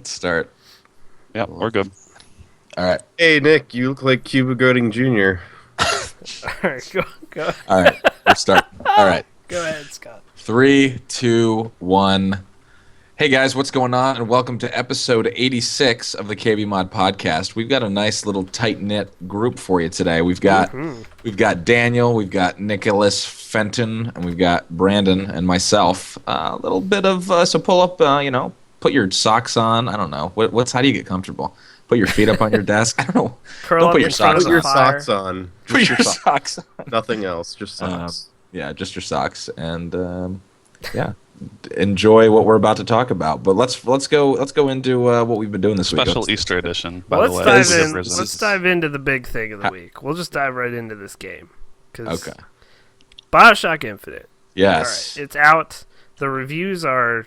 Let's start. Yeah, we're good. All right. Hey, Nick, you look like Cuba Gooding Jr. All right, go. All right. We're starting. All right. Go ahead, Scott. 3, 2, 1. Hey guys, what's going on? And welcome to episode 86 of the KBMOD podcast. We've got a nice little tight-knit group for you today. We've got Daniel, we've got Nicholas Fenton, and we've got Brandon and myself. A little bit of so pull up, put your socks on. I don't know. How do you get comfortable? Put your feet up on your desk. I don't know. Curl Don't up put in your front socks of Put your the fire. socks on. Put Just your your socks on. Nothing else, just socks. Yeah, just your socks, and enjoy what we're about to talk about. But let's go into what we've been doing this week. Special Easter edition, by Well, the way. let's This dive is in. Represents- Let's dive into the big thing of the week. We'll just dive right into this game. 'Cause Okay. BioShock Infinite. Yes. All right, it's out. The reviews are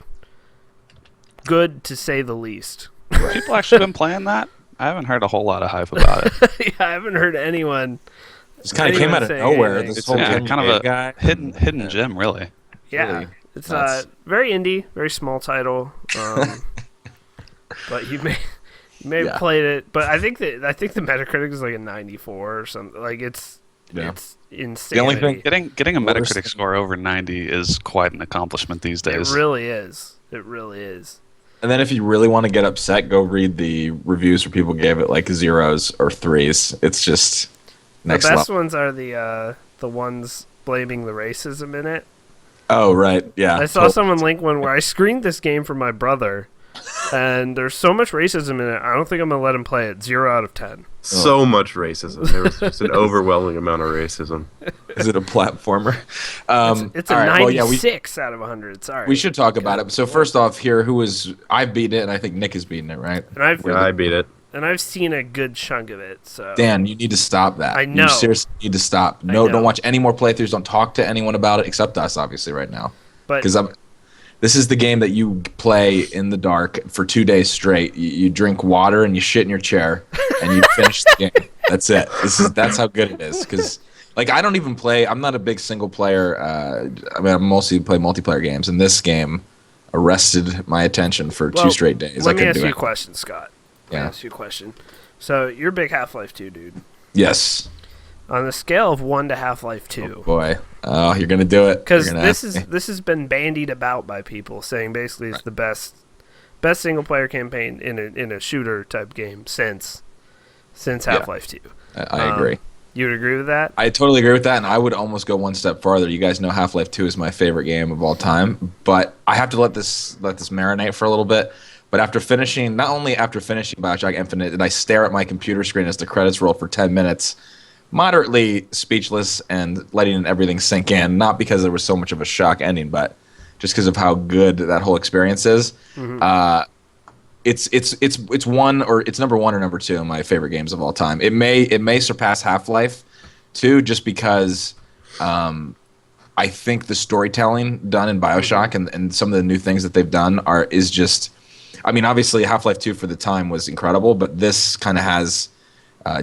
good to say the least. People actually been playing that? I haven't heard a whole lot of hype about it. Yeah, I haven't heard anyone. This kind of came out of saying nowhere. anything. This It's whole kind of a guy. hidden gem, really. Yeah, Really it's nuts. very indie, very small title. But you may have Yeah. played it. But I think the Metacritic is like a 94 or something. Like it's insane. The only thing- Getting a Well, Metacritic score over 90 is quite an accomplishment these It days. really is. It really is. And then if you really want to get upset, go read the reviews where people gave it like 0s or 3s. It's just next The best level. ones are the ones blaming the racism in it. Oh, right. Yeah. I saw someone link one where I screened this game for my brother, and there's so much racism in it. I don't think I'm gonna let him play it. 0 out of 10. So much racism. There was just an overwhelming amount of racism. Is it a platformer? It's a all right, well, yeah, 96 out of 100. Sorry. we should talk about it. So first off, here, I've beaten it, and I think Nick has beaten it, right? And Yeah, I beat it. I've seen a good chunk of it. So Dan, you need to stop that. I know. You seriously need to stop. I No, know. don't watch any more playthroughs. Don't talk to anyone about it except us, obviously, right now. but Because this is the game that you play in the dark for 2 days straight. You drink water and you shit in your chair, and you finish the game. That's it. That's how good it is. Because like I don't even play. I'm not a big single player. I mostly play multiplayer games, and this game arrested my attention for 2 straight days. let I me couldn't ask do you a it. question, Scott. Let me Yeah. ask you a question. So you're a big Half-Life 2 dude. Yes. On the scale of 1 to Half-Life 2. Oh boy. Oh, you're gonna do it. Because You're gonna ask me. this has been bandied about by people saying basically it's the best single player campaign in a shooter type game since Half-Life 2. I agree. You would agree with that? I totally agree with that, and I would almost go one step farther. You guys know Half-Life 2 is my favorite game of all time, but I have to let this marinate for a little bit. But not only after finishing BioShock Infinite, did I stare at my computer screen as the credits roll for 10 minutes, moderately speechless and letting everything sink in, not because there was so much of a shock ending, but just because of how good that whole experience is. It's number 1 or number 2 in my favorite games of all time. It may surpass Half-Life 2 just because I think the storytelling done in BioShock and some of the new things that they've done is just, I mean, obviously Half-Life 2 for the time was incredible, but this kind of has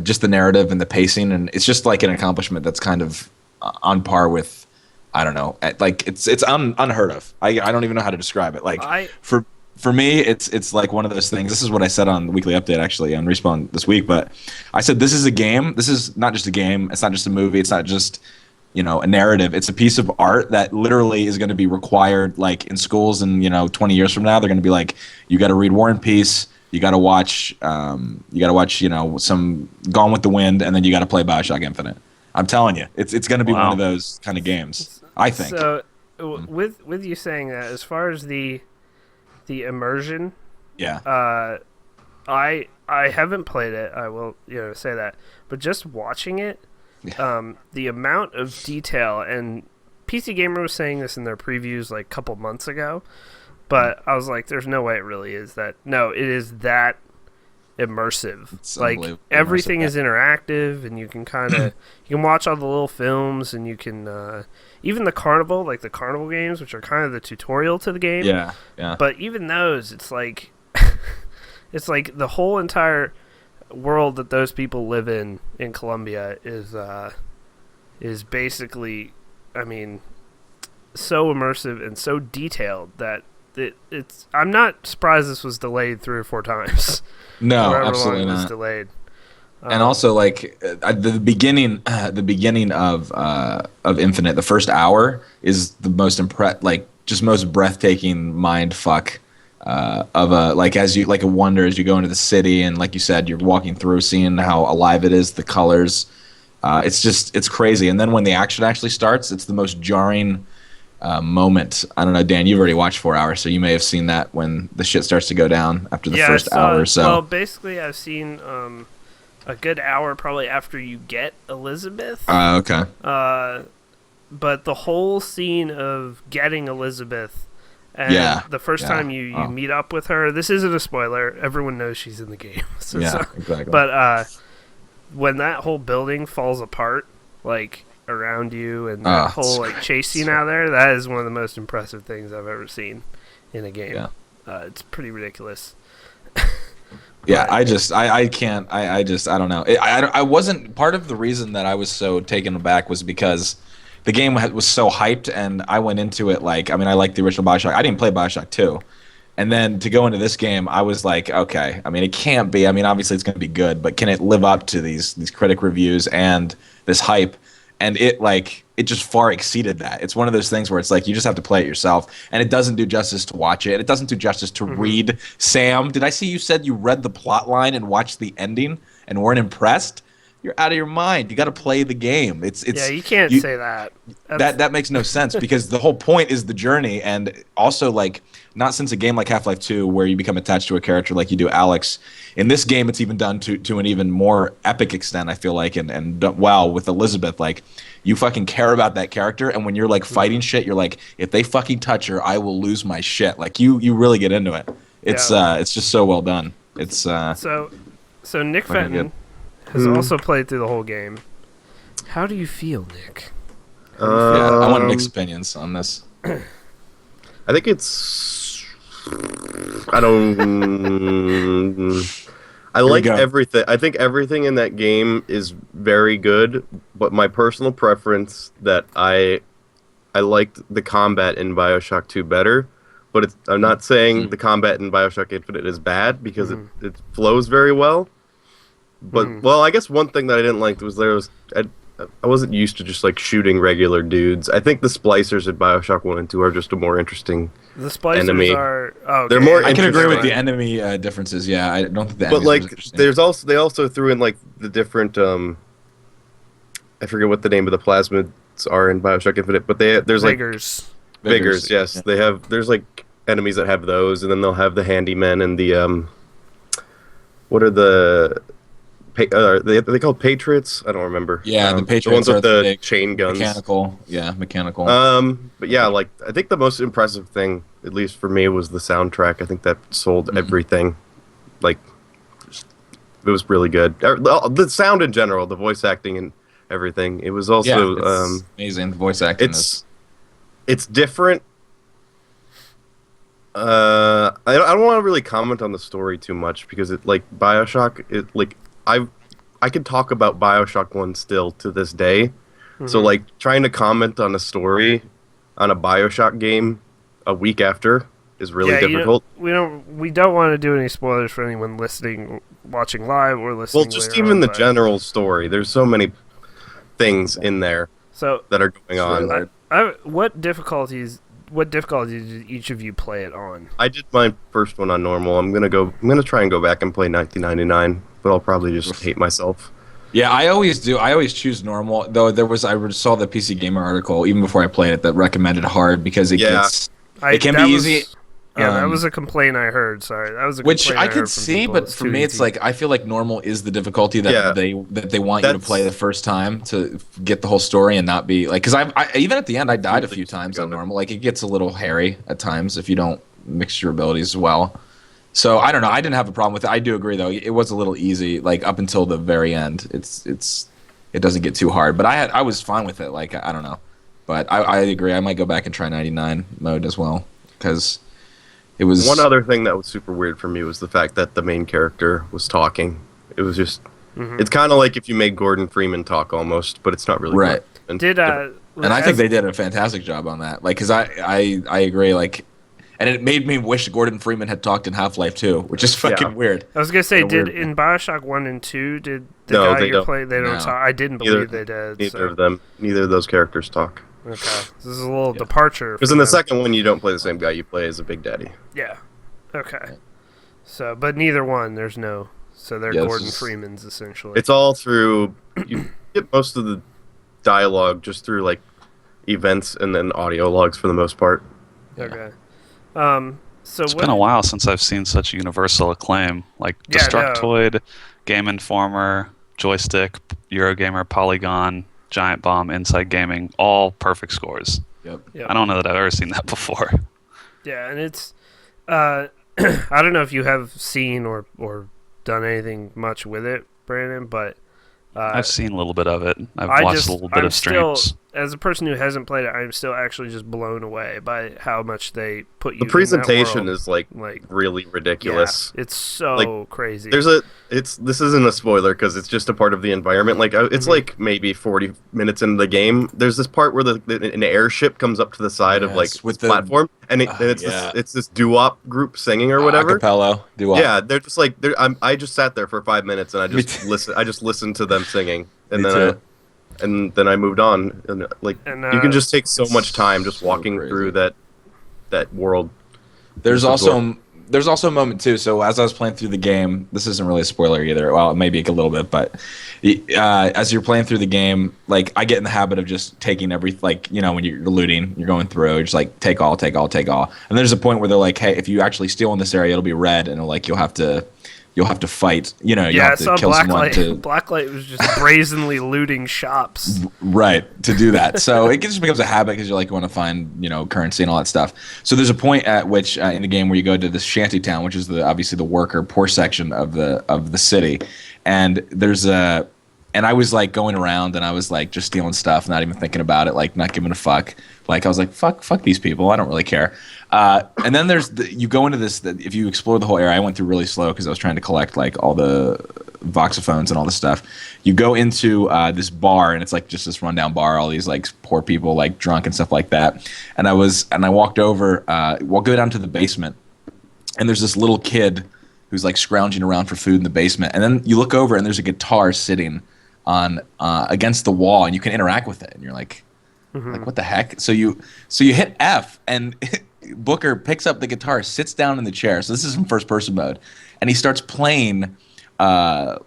just the narrative and the pacing, and it's just like an accomplishment that's kind of on par with, I don't know, like it's unheard of. I don't even know how to describe it. Like for me, it's like one of those things. This is what I said on the weekly update, actually, on Respawn this week. But I said this is a game. This is not just a game. It's not just a movie. It's not just a narrative. It's a piece of art that literally is going to be required, like in schools, and 20 years from now, they're going to be like, you got to read War and Peace. You got to watch. Some Gone with the Wind, and then you got to play BioShock Infinite. I'm telling you, it's going to be one of those kind of games. I think. So with you saying that, as far as the immersion, Yeah. I haven't played it. I will say that, but just watching it, the amount of detail, and PC Gamer was saying this in their previews like a couple months ago, but I was like, there's no way it really is that. No, it is that immersive. It's like unbelievably everything immersive. is interactive, and you can kind of you can watch all the little films, and you can even the carnival games, which are kind of the tutorial to the game. Yeah. Yeah. But even those, it's like it's like the whole entire world that those people live in Colombia is basically, I mean, so immersive and so detailed that it's. I'm not surprised this was delayed 3 or 4 times. No, However absolutely long it was not. delayed. And also, like the beginning of Infinite, the first hour is the most just most breathtaking mind fuck of a a wonder as you go into the city, and like you said, you're walking through, seeing how alive it is, the colors. It's crazy. And then when the action actually starts, it's the most jarring moment. I don't know, Dan, you've already watched 4 hours, so you may have seen that when the shit starts to go down after the first hour or so. Well, basically, I've seen a good hour probably after you get Elizabeth. Okay. But the whole scene of getting Elizabeth and the first time you meet up with her, this isn't a spoiler. Everyone knows she's in the game. Exactly. But when that whole building falls apart, like around you, and that whole like chase scene out there, that is one of the most impressive things I've ever seen in a game. Yeah. It's pretty ridiculous. Yeah, I don't know. I wasn't, part of the reason that I was so taken aback was because the game was so hyped, and I went into it like, I mean, I liked the original BioShock. I didn't play BioShock 2. And then to go into this game, I was like, okay, I mean, it can't be. I mean, obviously it's going to be good, but can it live up to these critic reviews and this hype? And it just far exceeded that. It's one of those things where it's like you just have to play it yourself, and it doesn't do justice to watch it. It doesn't do justice to read. Sam, did I see you said you read the plot line and watched the ending and weren't impressed? You're out of your mind. You got to play the game. It's yeah, you can't say that. That makes no sense because the whole point is the journey, and also like not since a game like Half-Life 2 where you become attached to a character like you do Alex. In this game, it's even done to an even more epic extent, I feel like, and with Elizabeth, like you fucking care about that character, and when you're like fighting shit, you're like, if they fucking touch her, I will lose my shit. Like you really get into it. It's just so well done. It's so Nick Fenton has also played through the whole game. How do you feel, Nick? I want Nick's opinions on this. I think it's. I don't. I like everything. I think everything in that game is very good, but my personal preference that I liked the combat in BioShock 2 better. But I'm not saying the combat in BioShock Infinite is bad because it flows very well. But well, I guess one thing that I didn't like was I wasn't used to just like shooting regular dudes. I think the splicers in BioShock 1 and 2 are just a more interesting The splicers enemy. are. Oh, okay. They're more. I can agree with interesting. the enemy differences. Yeah, I don't think the. But like, there's they also threw in like the different. I forget what the name of the plasmids are in BioShock Infinite, but there's like Vigors. Yes, yeah. There's like enemies that have those, and then they'll have the handymen and the what are the. Are they called Patriots? I don't remember. Yeah, the Patriots the ones are with the big chain guns. Mechanical. But yeah, like I think the most impressive thing, at least for me, was the soundtrack. I think that sold everything. Like, it was really good. The sound in general, the voice acting and everything. It was also it's amazing. The voice acting. It's different. I don't want to really comment on the story too much because it like BioShock. It like I could talk about BioShock 1 still to this day. So like trying to comment on a story on a BioShock game a week after is really difficult. We don't want to do any spoilers for anyone listening, watching live, or listening. Well, just even the general story. There's so many things in there that are going on. What difficulties did each of you play it on? I did my first one on normal. I'm gonna try and go back and play 1999, but I'll probably just hate myself. Yeah, I always do. I always choose normal. Though I saw the PC Gamer article even before I played it that recommended hard because it can be easy. Yeah, that was a complaint I heard. Sorry, that was a which complaint I could see, but for me, it's like I feel like normal is the difficulty that they want you to play the first time to get the whole story and not be like because I even at the end I died a few times on normal. Like it gets a little hairy at times if you don't mix your abilities well. So I don't know. I didn't have a problem with it. I do agree though. It was a little easy, like up until the very end. It doesn't get too hard. But I was fine with it. Like I don't know. But I agree. I might go back and try 99 mode as well because it was. One other thing that was super weird for me was the fact that the main character was talking. It was just. It's kind of like if you made Gordon Freeman talk almost, but it's not really right. And I think they did a fantastic job on that. Like because I agree. Like. and it made me wish Gordon Freeman had talked in Half-Life 2, which is fucking weird. I was gonna say, Kinda did weird. in Bioshock 1 and 2, did the No, guy they you're don't. playing, they don't No. talk? I didn't believe they did. Neither of them. Neither of those characters talk. Okay, this is a little departure. Because for in the them. second one, you don't play the same guy. You play as a Big Daddy. Yeah. Okay. So, but neither one, there's no. So they're Yeah, this Gordon is- Freeman's essentially. It's all through. You get most of the dialogue just through like events and then audio logs for the most part. Okay. So It's what? been a while since I've seen such universal acclaim. Like Yeah, Destructoid, Game Informer, Joystick, Eurogamer, Polygon, Giant Bomb, Inside Gaming, all perfect scores. Yep. Yep. I don't know that I've ever seen that before. Yeah, and it's. I don't know if you have seen or done anything much with it, Brandon, but. I've seen a little bit of it. I've I watched just- a little bit I'm of streams. Still, as a person who hasn't played it, I'm still actually just blown away by how much they put you. The in that presentation world. is like really ridiculous. Yeah, it's so crazy. This isn't a spoiler because it's just a part of the environment. Like it's like maybe 40 minutes into the game. There's this part where an airship comes up to the side of like with the the platform, and it's this doo-wop group singing or whatever. Acapella. Yeah, they're just like I just sat there for 5 minutes and I just listened to them singing, and then I moved on. And you can just take so much time just walking through that world. There's also a moment too. So as I was playing through the game, this isn't really a spoiler either. Well, maybe a little bit, but as you're playing through the game, like I get in the habit of just taking when you're looting, you're going through, you're just like take all. And there's a point where they're like, hey, if you actually steal in this area, it'll be red, and you'll have to fight. You have to kill someone to. Blacklight was just brazenly looting shops. Right, to do that. So it just becomes a habit because you want to find, currency and all that stuff. So there's a point at which in the game where you go to this shanty town, which is obviously the worker poor section of the city, and and I was like going around and I was like just stealing stuff, not even thinking about it, like not giving a fuck. Like I was like, fuck these people, I don't really care. And then you go into this. If you explore the whole area, I went through really slow because I was trying to collect like all the voxophones and all this stuff. You go into this bar and it's like just this rundown bar, all these like poor people like drunk and stuff like that. And I walked over, we'll go down to the basement, and there's this little kid who's like scrounging around for food in the basement. And then you look over and there's a guitar sitting on against the wall, and you can interact with it. And you're like, like what the heck? So you hit F and Booker picks up the guitar, sits down in the chair. So this is in first person mode, and he starts playing Let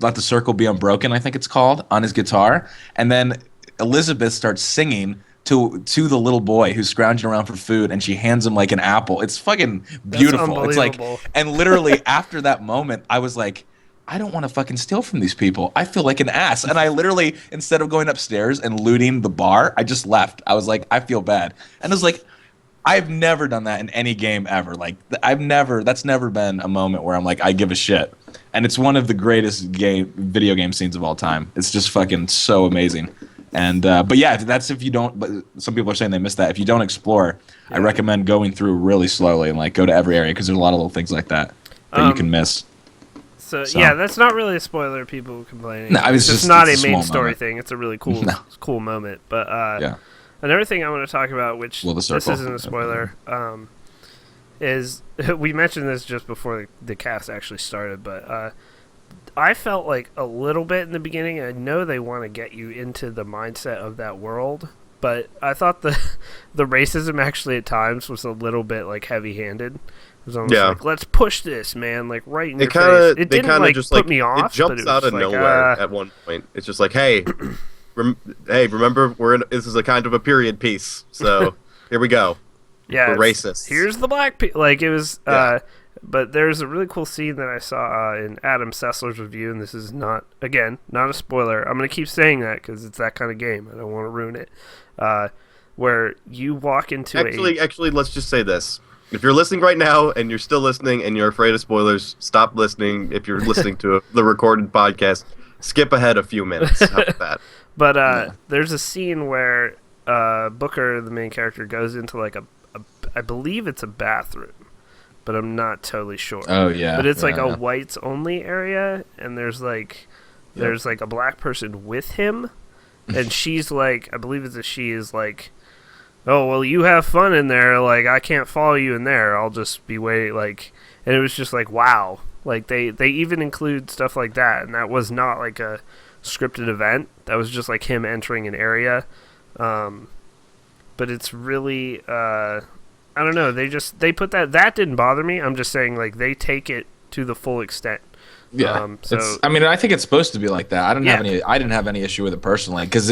the Circle Be Unbroken, I think it's called, on his guitar. And then Elizabeth starts singing to the little boy who's scrounging around for food, and she hands him like an apple. It's fucking beautiful. It's like, and literally after that moment, I was like, I don't want to fucking steal from these people. I feel like an ass. And I literally, instead of going upstairs and looting the bar, I just left. I was like, I feel bad. And I was like, I've never done that in any game ever. Like, that's never been a moment where I'm like, I give a shit. And it's one of the greatest video game scenes of all time. It's just fucking so amazing. And, but yeah, if you don't, but some people are saying they missed that. If you don't explore, I recommend going through really slowly and like go to every area, because there's a lot of little things like that you can miss. So yeah, that's not really a spoiler. People complaining. No, it's just not a main small story moment. thing. It's a really cool moment. But Yeah. another thing I want to talk about, which this isn't a spoiler, is we mentioned this just before the cast actually started, but I felt like a little bit in the beginning. I know they want to get you into the mindset of that world, but I thought the racism actually at times was a little bit like heavy-handed. It was almost like, let's push this, man, like right in your face. It didn't like just, put me off. It jumps but out of nowhere at one point. It's just like, hey, remember this is a kind of a period piece, so here we go. Yeah, we're racist. Here's the black people. Like it was. But there's a really cool scene that I saw in Adam Sessler's review, and this is not a spoiler. I'm gonna keep saying that because it's that kind of game. I don't want to ruin it. Where you walk into actually, let's just say this. If you're listening right now and you're still listening and you're afraid of spoilers, stop listening. If you're listening to the recorded podcast, skip ahead a few minutes. How about that? But there's a scene where Booker, the main character, goes into like I believe it's a bathroom, but I'm not totally sure. Oh yeah. But it's like a whites only area, and there's like a black person with him, and she's like, I believe she is like oh, well, you have fun in there. Like, I can't follow you in there. I'll just be waiting. Like, and it was just like, wow. Like, they even include stuff like that, and that was not like a scripted event. That was just like him entering an area. But it's really, I don't know. They put that didn't bother me. I'm just saying, like, they take it to the full extent. Yeah, I mean, I think it's supposed to be like that. I didn't have any issue with it personally, because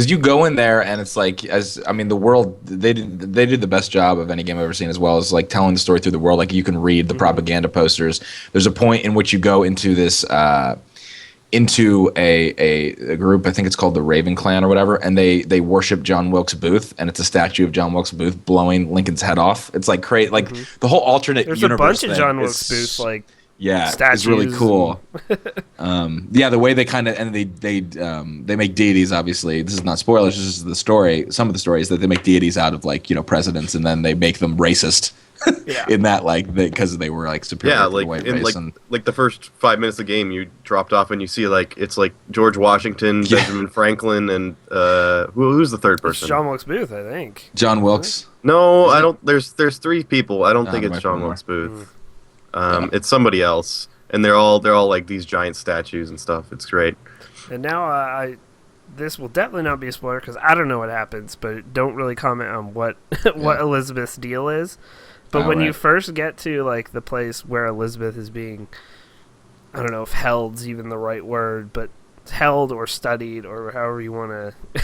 you go in there and it's like, the world, they did the best job of any game I've ever seen, as well as like telling the story through the world. Like, you can read the propaganda posters. There's a point in which you go into this into a group, I think it's called the Raven Clan or whatever, and they worship John Wilkes Booth, and it's a statue of John Wilkes Booth blowing Lincoln's head off. It's like crazy, like the whole alternate There's universe. There's a bunch of John Wilkes Booth like. Yeah, statues. it's really cool. The way they kind of, and they make deities. Obviously, this is not spoilers. This is the story. Some of the stories that they make deities out of, like, presidents, and then they make them racist. In that, like, because they were like superior to the white race. Like the first 5 minutes of the game, you dropped off and you see like it's like George Washington, Benjamin Franklin, and who's the third person? It's John Wilkes Booth, I think. John Wilkes. No, I don't. There's 3 people. I don't think it's John Wilkes Booth. It's somebody else, and they're all like these giant statues and stuff. It's great. And now this will definitely not be a spoiler because I don't know what happens, but don't really comment on what what Elizabeth's deal is. But when you first get to like the place where Elizabeth is being, I don't know if held's even the right word, but held or studied or however you want to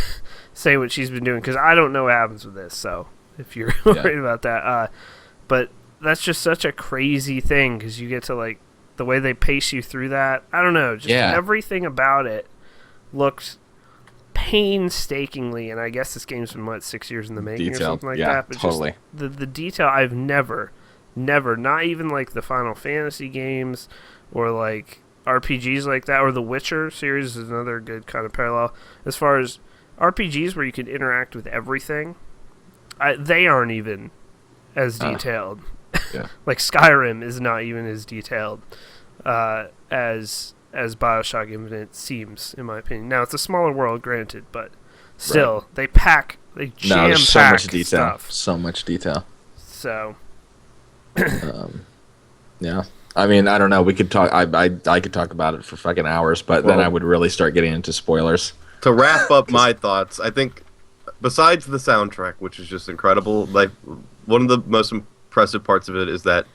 say what she's been doing, because I don't know what happens with this. So if you're worried about that, but that's just such a crazy thing because you get to like the way they pace you through that. I don't know, just everything about it looked painstakingly, and I guess this game's been 6 years in the making or something like that. But totally. Just the detail I've never, not even like the Final Fantasy games or like RPGs like that, or the Witcher series is another good kind of parallel. As far as RPGs where you can interact with everything, they aren't even as detailed. Like Skyrim is not even as detailed as BioShock Infinite seems, in my opinion. Now it's a smaller world, granted, but still they jam-pack so much detail. Stuff. So much detail. So, yeah. I mean, I don't know. We could talk. I could talk about it for fucking hours, but then I would really start getting into spoilers. To wrap up my thoughts, I think besides the soundtrack, which is just incredible, like one of the most impressive parts of it is that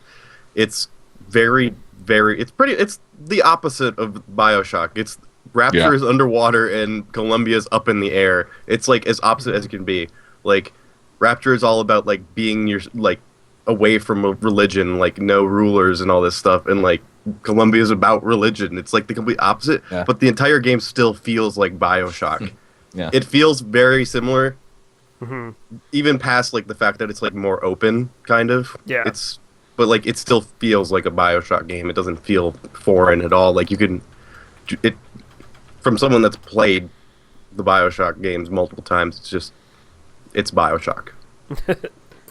it's very, very. It's the opposite of BioShock. It's Rapture is underwater and Columbia's up in the air. It's like as opposite as it can be. Like Rapture is all about like being away from a religion, like no rulers and all this stuff, and like Columbia is about religion. It's like the complete opposite, but the entire game still feels like BioShock. It feels very similar, even past like the fact that it's like more open, kind of. But like it still feels like a BioShock game. It doesn't feel foreign at all. Like you can, from someone that's played the BioShock games multiple times, it's BioShock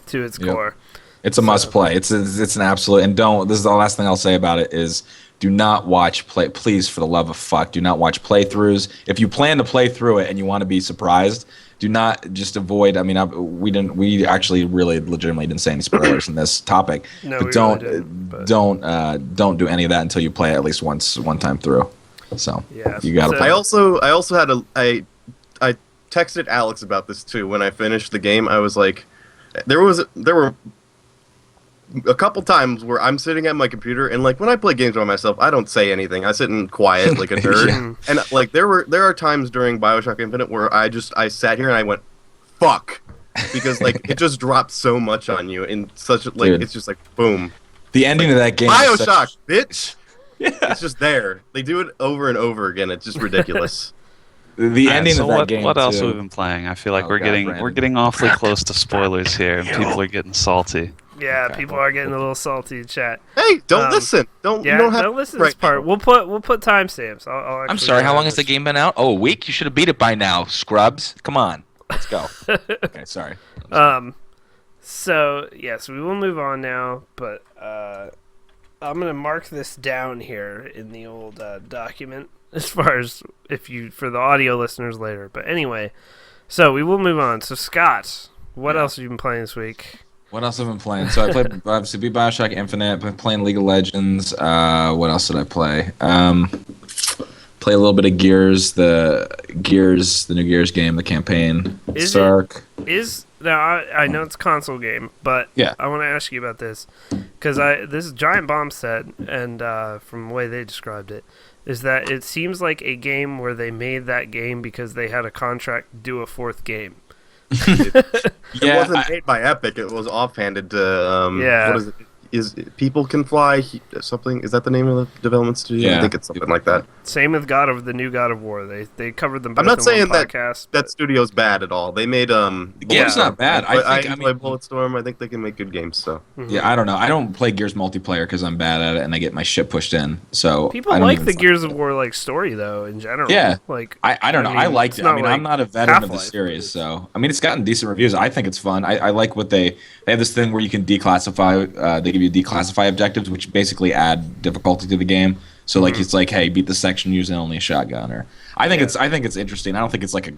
to its core. It's a must play. It's an absolute, and this is the last thing I'll say about it is do not watch please, for the love of fuck, do not watch playthroughs. If you plan to play through it and you want to be surprised, do not just avoid. I mean, we actually really legitimately didn't say any spoilers in this topic. No, but don't do any of that until you play it at least one time through. So you got to. I also had I texted Alex about this too when I finished the game. I was like, there were a couple times where I'm sitting at my computer and like when I play games by myself, I don't say anything. I sit in quiet like a nerd. And like there are times during BioShock Infinite where I sat here and I went, fuck, because like it just dropped so much on you in such like it's just like boom. The ending of that game, BioShock, bitch. It's just there. They do it over and over again. It's just ridiculous. The ending of that game. What else have we been playing? I feel like we're getting awfully close to spoilers here, and people are getting salty. Yeah, people are getting a little salty in chat. Hey, don't listen. Don't listen to this part. We'll put timestamps. I'm sorry. How long has the game been out? Oh, a week. You should have beat it by now, scrubs. Come on, let's go. Okay, sorry. So we will move on now, but I'm gonna mark this down here in the old document as far as for the audio listeners later. But anyway, so we will move on. So Scott, What else have you been playing this week? What else have I been playing? So I played obviously beat Bioshock Infinite. Been playing League of Legends. What else did I play? Play a little bit of the new Gears game, the campaign. Now I know it's a console game, but yeah. I want to ask you about this because this is Giant Bomb said, and from the way they described it, is that it seems like a game where they made that game because they had a contract to do a fourth game. It wasn't made by Epic. It was offhanded to what is it? Is People Can Fly something? Is that the name of the development studio? Yeah. I think it's something like that. Same with the new God of War. They covered them both. I'm not in saying one podcast, that studio's bad at all. They made Gears not bad. I enjoy Bulletstorm. I think they can make good games. So yeah, I don't know. I don't play Gears multiplayer because I'm bad at it and I get my shit pushed in. So people like the Gears of War story though in general. Yeah, like I don't know. I liked it. I mean, I'm not a veteran of the Half-Life, series, so I mean, it's gotten decent reviews. I think it's fun. I like what they have this thing where you can declassify. They give you declassify objectives, which basically add difficulty to the game. So like it's like, hey, beat the section using only a shotgun. Or I think it's interesting. I don't think it's like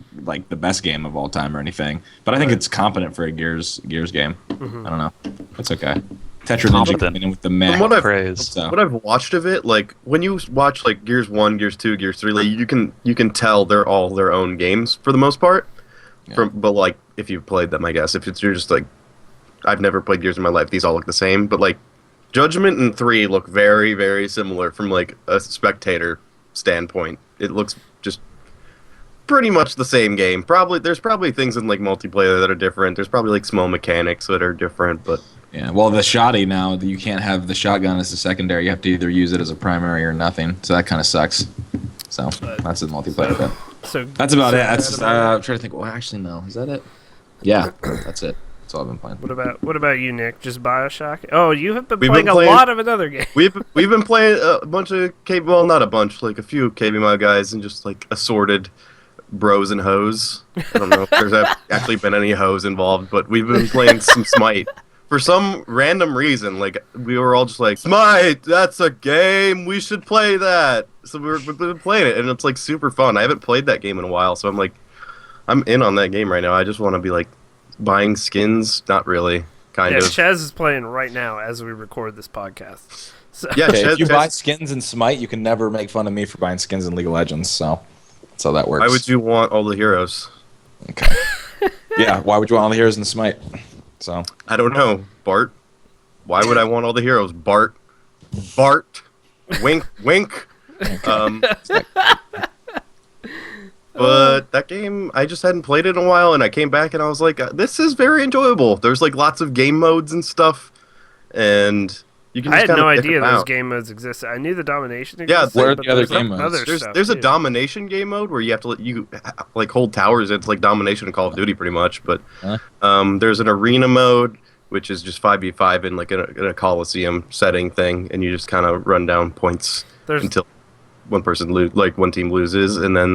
the best game of all time or anything, but I think it's competent for a Gears game. I don't know. It's okay. Tetra Ninja coming in with the mech praise. What I've watched of it, like when you watch like Gears 1, Gears 2, Gears 3, like you can tell they're all their own games for the most part. Yeah. But like if you've played them, I guess you're just like, I've never played Gears in my life. These all look the same, but like Judgment and 3 look very, very similar from like a spectator standpoint. It looks just pretty much the same game. There's probably things in like multiplayer that are different. There's probably like small mechanics that are different, but yeah. Well, the shotty now, you can't have the shotgun as a secondary. You have to either use it as a primary or nothing. So that kind of sucks. So that's the multiplayer bit. So that's about it. That's I'm trying to think. Well, actually, no. Is that it? Yeah, that's it. That's all I've been playing. What about you, Nick? Just BioShock? Oh, you have been playing a lot of another game. We've been playing a bunch of not a bunch, like a few KBMOD guys and just like assorted bros and hoes. I don't know if there's actually been any hoes involved, but we've been playing some Smite. For some random reason, like we were all just like, Smite, that's a game, we should play that. So we've been playing it, and it's like super fun. I haven't played that game in a while, so I'm in on that game right now. I just want to be like buying skins, not really, kind of. Chaz is playing right now as we record this podcast. So. Yeah, okay, if you buy skins in Smite, you can never make fun of me for buying skins in League of Legends. So that's how that works. Why would you want all the heroes? Okay. Yeah, why would you want all the heroes in Smite? So I don't know, Bart. Why would I want all the heroes, Bart? Wink, wink. But that game, I just hadn't played it in a while, and I came back and I was like, this is very enjoyable. There's like lots of game modes and stuff, and you can. I had no idea those game modes existed. I knew the domination existed. Yeah, where are the other game modes? There's a domination game mode where you have to like hold towers. It's like domination in Call of Duty, pretty much. But there's an arena mode, which is just 5v5 in like in a Coliseum setting thing, and you just kind of run down points until one team loses, and then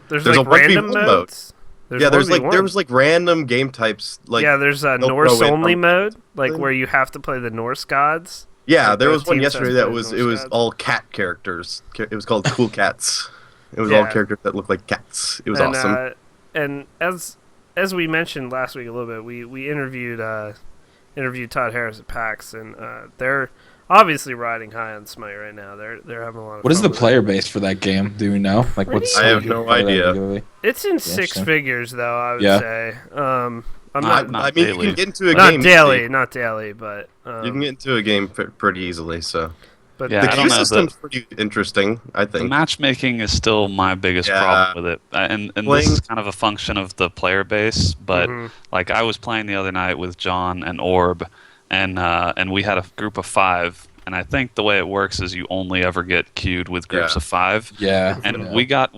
there's like random modes. There's like random game types. Like there's a Norse only mode, like where you have to play the Norse gods. Yeah, there was one yesterday that was all cat characters. It was called Cool Cats. It was all characters that looked like cats. It was awesome. And as we mentioned last week a little bit, we interviewed Todd Harris at PAX, and they're obviously riding high on Smite right now. They're having a lot of fun. What is the player base for that game? Do we know? Like what's? I have no idea. It's in six figures, though. I would say. I'm not. I mean, you can get into a game. Not daily, but you can get into a game pretty easily. So, but the queue system's pretty interesting. I think the matchmaking is still my biggest problem with it, and this is kind of a function of the player base. But like I was playing the other night with John and Orb, and we had a group of 5. And I think the way it works is you only ever get queued with groups of 5. Yeah. And we got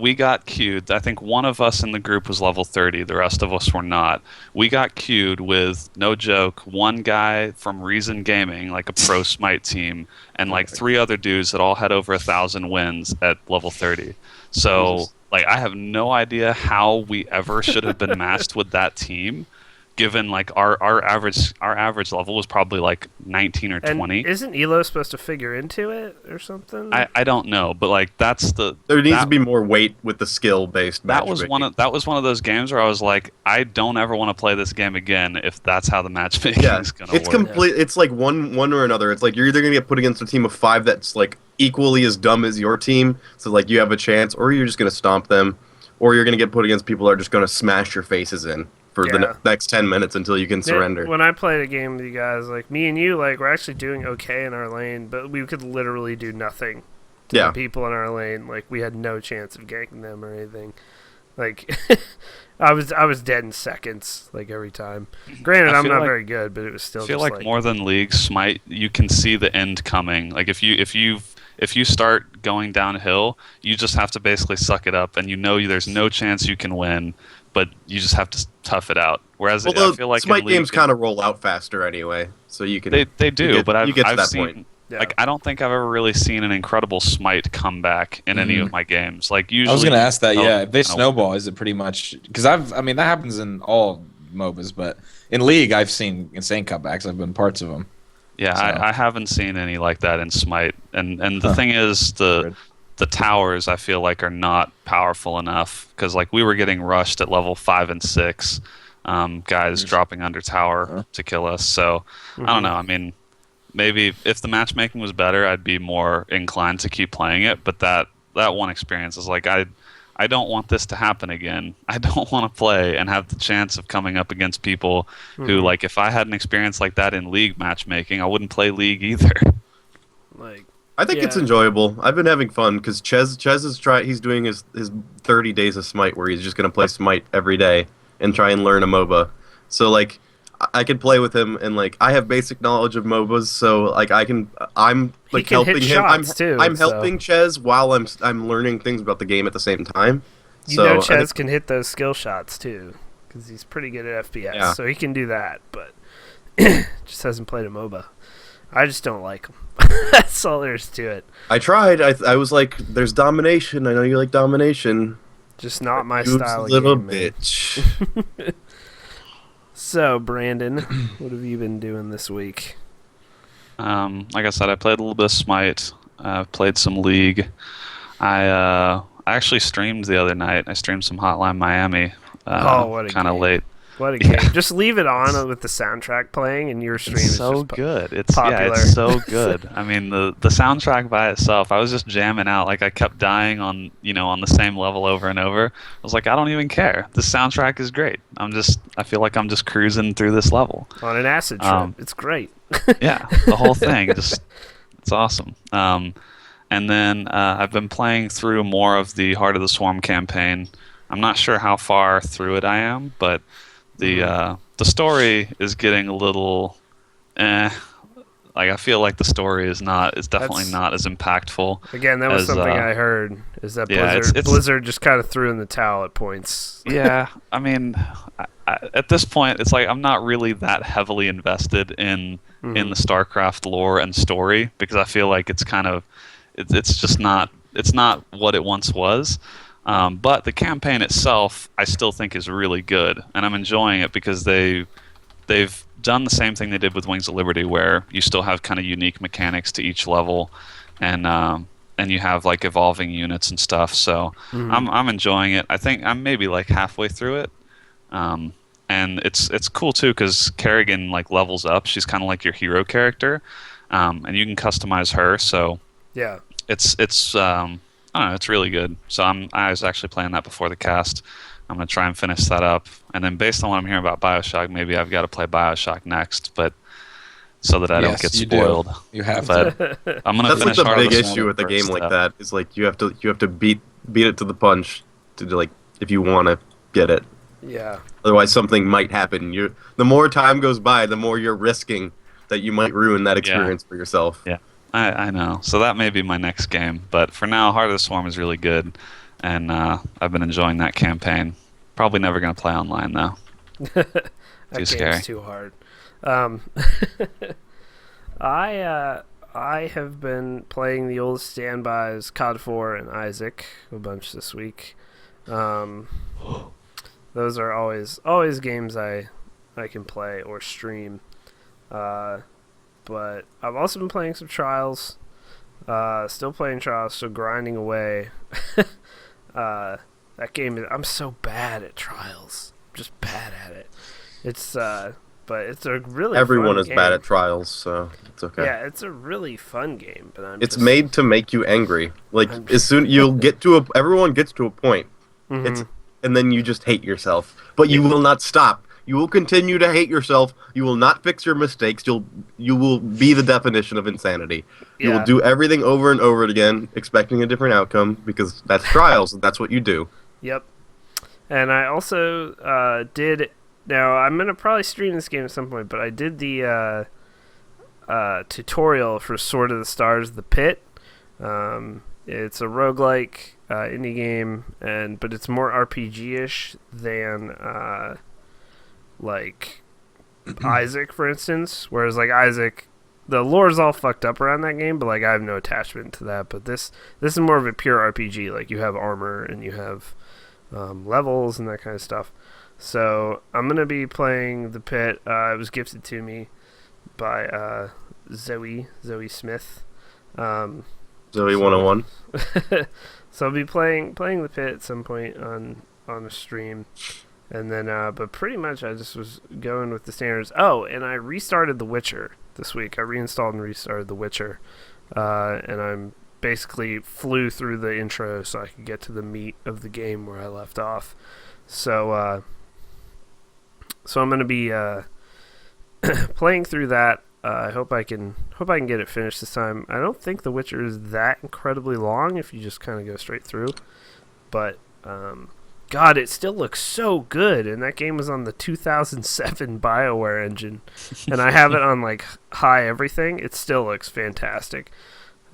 queued. I think one of us in the group was level 30. The rest of us were not. We got queued with, no joke, one guy from Reason Gaming, like a pro Smite team, and like 3 other dudes that all had over 1,000 wins at level 30. So like I have no idea how we ever should have been matched with that team. given like our average level was probably like 19 or 20. And isn't Elo supposed to figure into it or something? I don't know, but like there needs to be more weight with the skill based matchmaking. That was one of those games where I was like, I don't ever want to play this game again if that's how the matchmaking is gonna work. It's like one or another. It's like you're either gonna get put against a team of 5 that's like equally as dumb as your team, so like you have a chance, or you're just gonna stomp them, or you're gonna get put against people that are just gonna smash your faces in for the next 10 minutes until you can surrender. When I played a game with you guys, like me and you, like we're actually doing okay in our lane, but we could literally do nothing to the people in our lane. Like we had no chance of ganking them or anything. Like I was dead in seconds, like every time. Granted, I'm not very good, but it was still. I feel like more than League, Smite, you can see the end coming. Like if you start going downhill, you just have to basically suck it up, and there's no chance you can win. But you just have to tough it out. Whereas I feel like Smite games kind of roll out faster anyway, so you can. They do, but I've to that seen. Point. Yeah. Like I don't think I've ever really seen an incredible Smite comeback in any of my games. Like usually, I was going to ask that. Yeah, if they snowball, is it pretty much? Because I mean that happens in all MOBAs, but in League I've seen insane comebacks. I've been parts of them. Yeah, so. I haven't seen any like that in Smite, and the thing is the towers I feel like are not powerful enough because like we were getting rushed at level 5 and 6, guys dropping under tower to kill us. So I don't know. I mean, maybe if the matchmaking was better, I'd be more inclined to keep playing it. But that one experience is like I don't want this to happen again. I don't want to play and have the chance of coming up against people who like if I had an experience like that in League matchmaking, I wouldn't play League either. Like. I think it's enjoyable. I've been having fun because Ches is he's doing his 30 days of Smite where he's just going to play Smite every day and try and learn a MOBA. So like I can play with him and like I have basic knowledge of MOBAs, so like I'm like helping him. I'm helping Ches while I'm learning things about the game at the same time. Ches can hit those skill shots too because he's pretty good at FPS, so he can do that, but just hasn't played a MOBA. I just don't like him. That's all there is to it. I tried. I was like, "There's domination. I know you like domination. Just not my style." Little game, bitch. So, Brandon, what have you been doing this week? Like I said, I played a little bit of Smite. Played some League. I actually streamed the other night. I streamed some Hotline Miami. What a kind of late. What a game. Just leave it on with the soundtrack playing and your stream is so just good. It's popular. It's so good. I mean, the soundtrack by itself, I was just jamming out. Like I kept dying on the same level over and over. I was like, I don't even care. The soundtrack is great. I feel like I'm just cruising through this level. On an acid trip. It's great. Yeah, the whole thing. It's awesome. And then I've been playing through more of the Heart of the Swarm campaign. I'm not sure how far through it I am, but the story is getting a little like I feel like the story is definitely not as impactful. Again, that was something I heard is that Blizzard just kind of threw in the towel at points. Yeah, I mean at this point it's like I'm not really that heavily invested in the StarCraft lore and story because I feel like it's kind of it's just not what it once was. But the campaign itself, I still think is really good, and I'm enjoying it because they've done the same thing they did with Wings of Liberty, where you still have kind of unique mechanics to each level, and you have like evolving units and stuff. So I'm enjoying it. I think I'm maybe like halfway through it, and it's cool too because Kerrigan like levels up. She's kind of like your hero character, and you can customize her. So yeah, it's I don't know, it's really good. So I was actually playing that before the cast. I'm going to try and finish that up. And then based on what I'm hearing about BioShock, maybe I've got to play BioShock next, but so that I don't get spoiled. You have to. I'm going to finish like the big big issue with a game like that is like you have to beat it to the punch to like if you want to get it. Yeah. Otherwise something might happen. The more time goes by, the more you're risking that you might ruin that experience for yourself. Yeah. I know. So that may be my next game. But for now, Heart of the Swarm is really good. And I've been enjoying that campaign. Probably never going to play online, though. Too scary. Too hard. I have been playing the old standbys, COD 4 and Isaac, a bunch this week. Those are always games I I can play or stream. But I've also been playing some Trials. Still playing Trials, still grinding away. That game I'm so bad at Trials. I'm just bad at it. It's but it's a really everyone fun is game. bad at Trials, so it's okay. Yeah, it's a really fun game, but it's made to make you angry. Like as soon you'll get to everyone gets to a point. Mm-hmm. And then you just hate yourself. But you will not stop. You will continue to hate yourself. You will not fix your mistakes. You will be the definition of insanity. You will do everything over and over again, expecting a different outcome, because that's Trials, and that's what you do. Yep. And I also did. Now I'm gonna probably stream this game at some point, but I did the tutorial for Sword of the Stars: The Pit. It's a roguelike indie game, but it's more RPG-ish than like Isaac, for instance. Whereas like Isaac, the lore's all fucked up around that game, but like I have no attachment to that. But this is more of a pure RPG. Like you have armor and you have levels and that kind of stuff. So I'm gonna be playing The Pit. It was gifted to me by Zoe Smith. Zoe 101. So I'll be playing The Pit at some point on a stream, and then but pretty much I just was going with the standards. Oh, and I restarted The Witcher this week. I reinstalled and restarted The Witcher, and I'm basically flew through the intro so I could get to the meat of the game where I left off. So I'm gonna be playing through that. I hope I can get it finished this time. I don't think The Witcher is that incredibly long if you just kind of go straight through. But God, it still looks so good, and that game was on the 2007 BioWare engine, and I have it on like high everything. It still looks fantastic,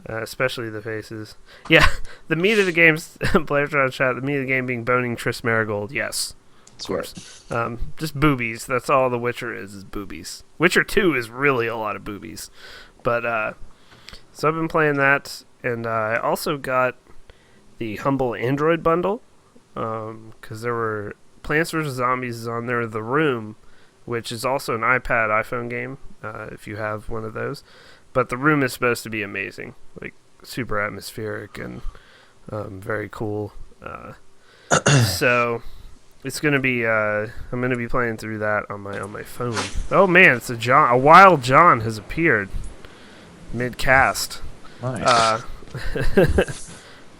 especially the faces. Yeah, the meat of the game's players trying to chat. The meat of the game being boning Triss Marigold. Yes. Of course. Just boobies. That's all The Witcher is boobies. Witcher 2 is really a lot of boobies. But, so I've been playing that, and I also got the Humble Android bundle, because there were Plants vs. Zombies is on there, The Room, which is also an iPhone game, if you have one of those. But The Room is supposed to be amazing, like super atmospheric and very cool. So it's gonna be I'm gonna be playing through that on my phone. Oh man, it's a wild John has appeared mid cast. Nice.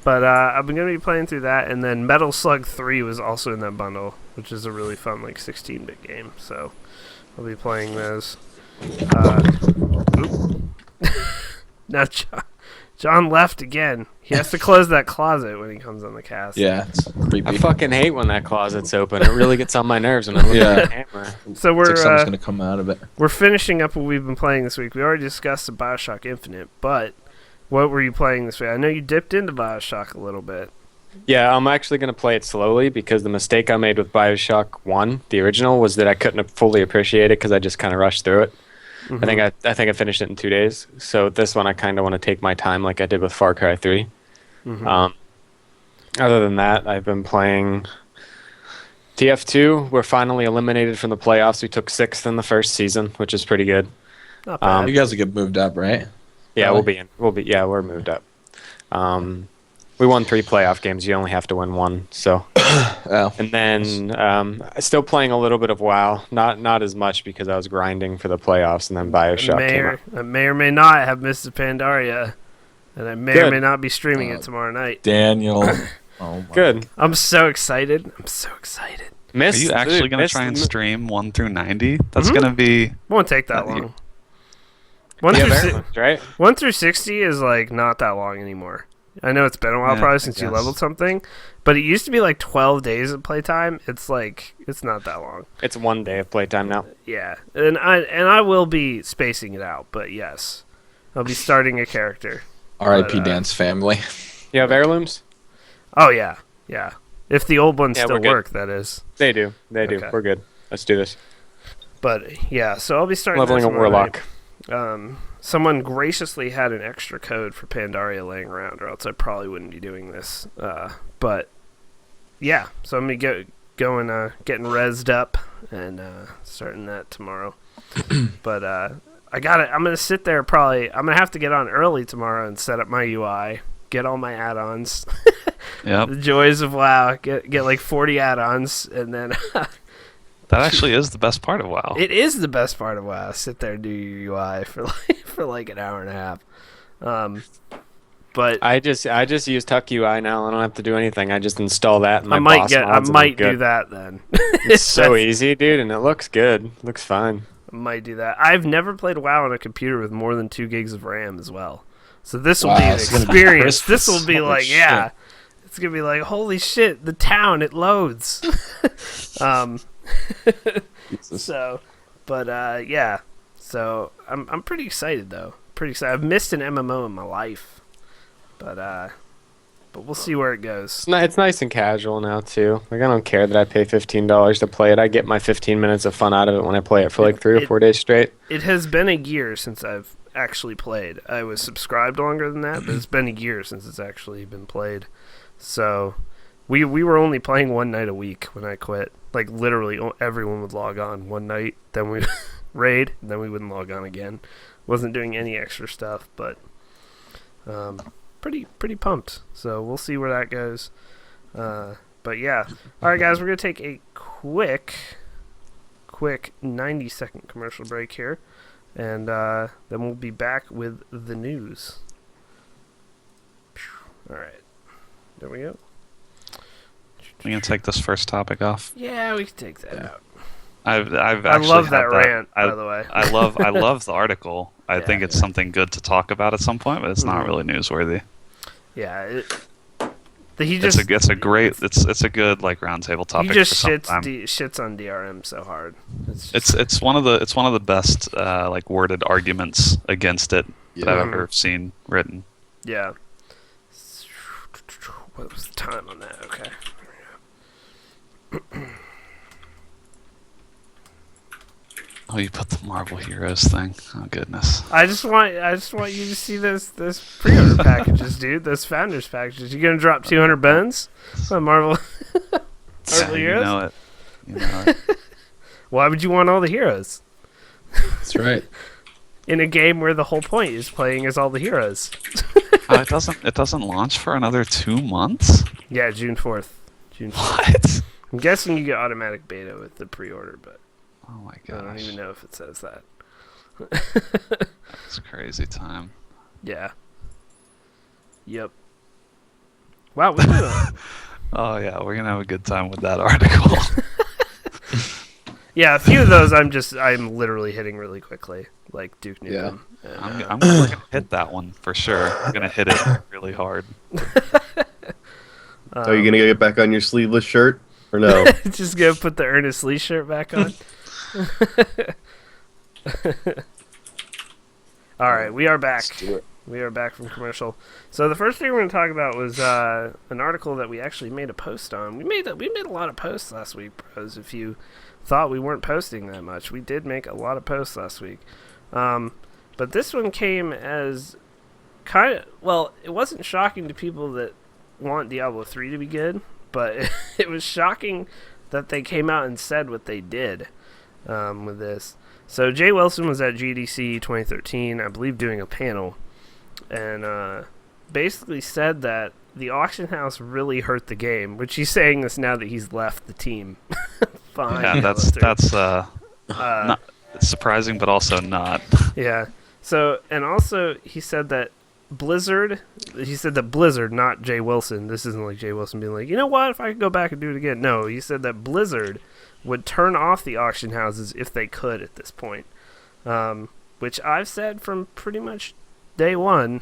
But I'm gonna be playing through that, and then Metal Slug 3 was also in that bundle, which is a really fun like 16-bit game. So I'll be playing those. Now John left again. He has to close that closet when he comes on the cast. Yeah, it's creepy. I fucking hate when that closet's open. It really gets on my nerves when I'm looking at the camera. So we're it's like something's gonna come out of it. We're finishing up what we've been playing this week. We already discussed the BioShock Infinite, but what were you playing this week? I know you dipped into BioShock a little bit. Yeah, I'm actually going to play it slowly because the mistake I made with BioShock 1, the original, was that I couldn't fully appreciate it because I just kind of rushed through it. Mm-hmm. I think I finished it in 2 days. So this one I kind of want to take my time like I did with Far Cry 3. Mm-hmm. Other than that, I've been playing TF2. We're finally eliminated from the playoffs. We took 6th in the first season, which is pretty good. Not bad. You guys will get moved up, right? Yeah, we're moved up. We won 3 playoff games. You only have to win 1. So, and then still playing a little bit of WoW. Not as much because I was grinding for the playoffs, and then BioShock came out. I may or may not have missed the Pandaria, and I may or may not be streaming it tomorrow night. Daniel, oh my good. I'm so excited. Are you actually going to try and stream 1 through 90? That's going to be... Won't take that long. 1 through 60 is like not that long anymore. I know it's been a while probably since you leveled something, but it used to be like 12 days of playtime. It's like it's not that long. It's 1 day of playtime now. Yeah, and I will be spacing it out, but yes, I'll be starting a character. R.I.P. Dance family. You have heirlooms? Oh yeah. If the old ones still work, that is. They do. Okay. We're good. Let's do this. But yeah, so I'll be starting leveling a warlock. Someone graciously had an extra code for Pandaria laying around, or else I probably wouldn't be doing this. But yeah, so I'm gonna going, getting rezzed up and starting that tomorrow. But I'm gonna sit there probably. I'm gonna have to get on early tomorrow and set up my UI, get all my add-ons. Yep. The joys of WoW. Get like 40 add-ons, and then that actually is the best part of WoW. It is the best part of WoW. Sit there and do your UI for like an hour and a half. But I just use Tuck UI now. I don't have to do anything. I just install that. And I might do that then. It's so easy, dude, and it looks good. Looks fine. I might do that. I've never played WoW on a computer with more than 2 gigs of RAM as well. So this will be an experience. This will be like, yeah, it's gonna be like, holy shit, the town, it loads. So, but yeah. So I'm pretty excited though. Pretty excited. I've missed an MMO in my life, but we'll see where it goes. It's nice and casual now too. Like I don't care that I pay $15 to play it. I get my 15 minutes of fun out of it when I play it for like 3 or 4 days straight. It has been a year since I've actually played. I was subscribed longer than that, but it's been a year since it's actually been played. So we were only playing one night a week when I quit. Like literally everyone would log on one night, then we'd raid, and then we wouldn't log on again. Wasn't doing any extra stuff, but pretty pumped. So we'll see where that goes. But yeah. All right, guys, we're gonna take a quick 90-second commercial break here, and then we'll be back with the news. All right, there we go. We can take this first topic off. Yeah, we can take that out. I've I actually love had that rant, by the way. I love the article. I think it's something good to talk about at some point, but it's not really newsworthy. Yeah, it's a good like roundtable topic. He just shits on DRM so hard. It's one of the best like worded arguments against it that I've ever seen written. Yeah. What was the time on that? Okay. Oh, you put the Marvel Heroes thing. Oh goodness. I just want you to see those pre-order packages, dude. Those founders packages. You gonna drop 200 bones on Marvel Heroes? You know it. Why would you want all the heroes? That's right. In a game where the whole point is playing as all the heroes. It doesn't launch for another 2 months. Yeah, June 4th. What? I'm guessing you get automatic beta with the pre-order, but oh my gosh. I don't even know if it says that. It's crazy time. Yeah. Yep. Wow. Oh yeah, we're gonna have a good time with that article. Yeah, a few of those I'm literally hitting really quickly, like Duke Nukem. Yeah. I'm gonna hit that one for sure. I'm gonna hit it really hard. Are you gonna get back on your sleeveless shirt or no? Just gonna put the Ernest Lee shirt back on. All right, we are back. We are back from commercial. So the first thing we're going to talk about was an article that we actually made a post on. We made a lot of posts last week, bros. If you thought we weren't posting that much, we did make a lot of posts last week. But this one came as it wasn't shocking to people that want Diablo 3 to be good, but it was shocking that they came out and said what they did with this. So Jay Wilson was at GDC 2013, I believe, doing a panel, and basically said that the auction house really hurt the game, which he's saying this now that he's left the team. Fine. Yeah, that's not surprising, but also not. Yeah. So, and also he said that Blizzard, not Jay Wilson. This isn't like Jay Wilson being like, you know what, if I could go back and do it again. No, he said that Blizzard would turn off the auction houses if they could at this point. Which I've said from pretty much day one.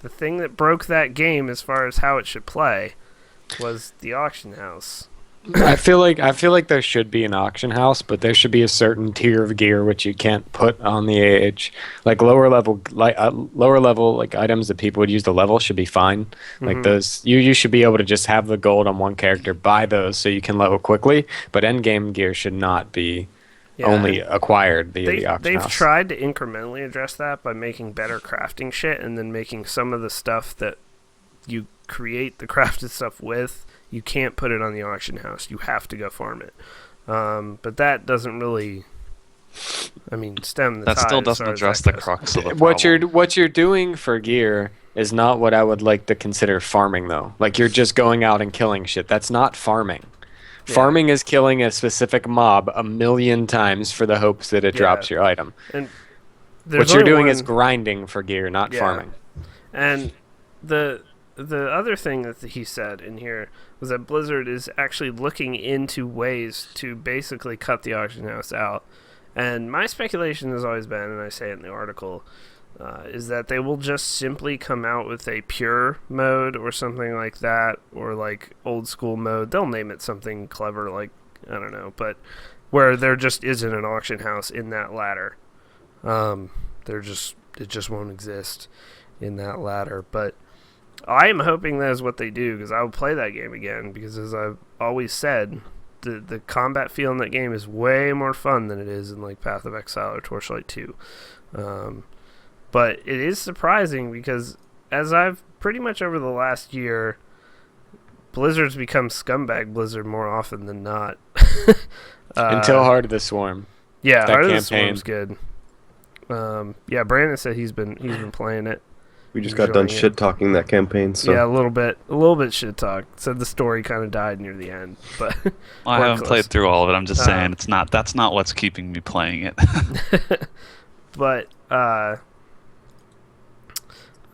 The thing that broke that game as far as how it should play was the auction house. I feel like there should be an auction house, but there should be a certain tier of gear which you can't put on the AH. Like lower level like items that people would use to level should be fine. Like those, you should be able to just have the gold on one character, buy those so you can level quickly. But end game gear should not be only acquired via the auction house. They've tried to incrementally address that by making better crafting shit, and then making some of the stuff that you create the crafted stuff with you can't put it on the auction house. You have to go farm it. But that doesn't really, stem the tide. That still doesn't address the crux of the problem. What you're doing for gear is not what I would like to consider farming, though. Like, you're just going out and killing shit. That's not farming. Yeah. Farming is killing a specific mob 1,000,000 times for the hopes that it drops your item. And what you're doing is grinding for gear, not farming. And the other thing that he said in here was that Blizzard is actually looking into ways to basically cut the auction house out. And my speculation has always been, and I say it in the article, is that they will just simply come out with a pure mode or something like that, or like old school mode. They'll name it something clever, like, I don't know, but where there just isn't an auction house in that ladder. It just won't exist in that ladder. But I am hoping that is what they do, because I will play that game again, because as I've always said, the combat feel in that game is way more fun than it is in like Path of Exile or Torchlight 2. But it is surprising, because as I've pretty much over the last year, Blizzard's become scumbag Blizzard more often than not. Until Heart of the Swarm. Yeah, Heart of the Swarm's good. Brandon said he's been playing it. We just got done shit talking that campaign. So yeah, a little bit shit talk. Said the story kind of died near the end, but I haven't played through all of it. I'm just saying that's not what's keeping me playing it. But I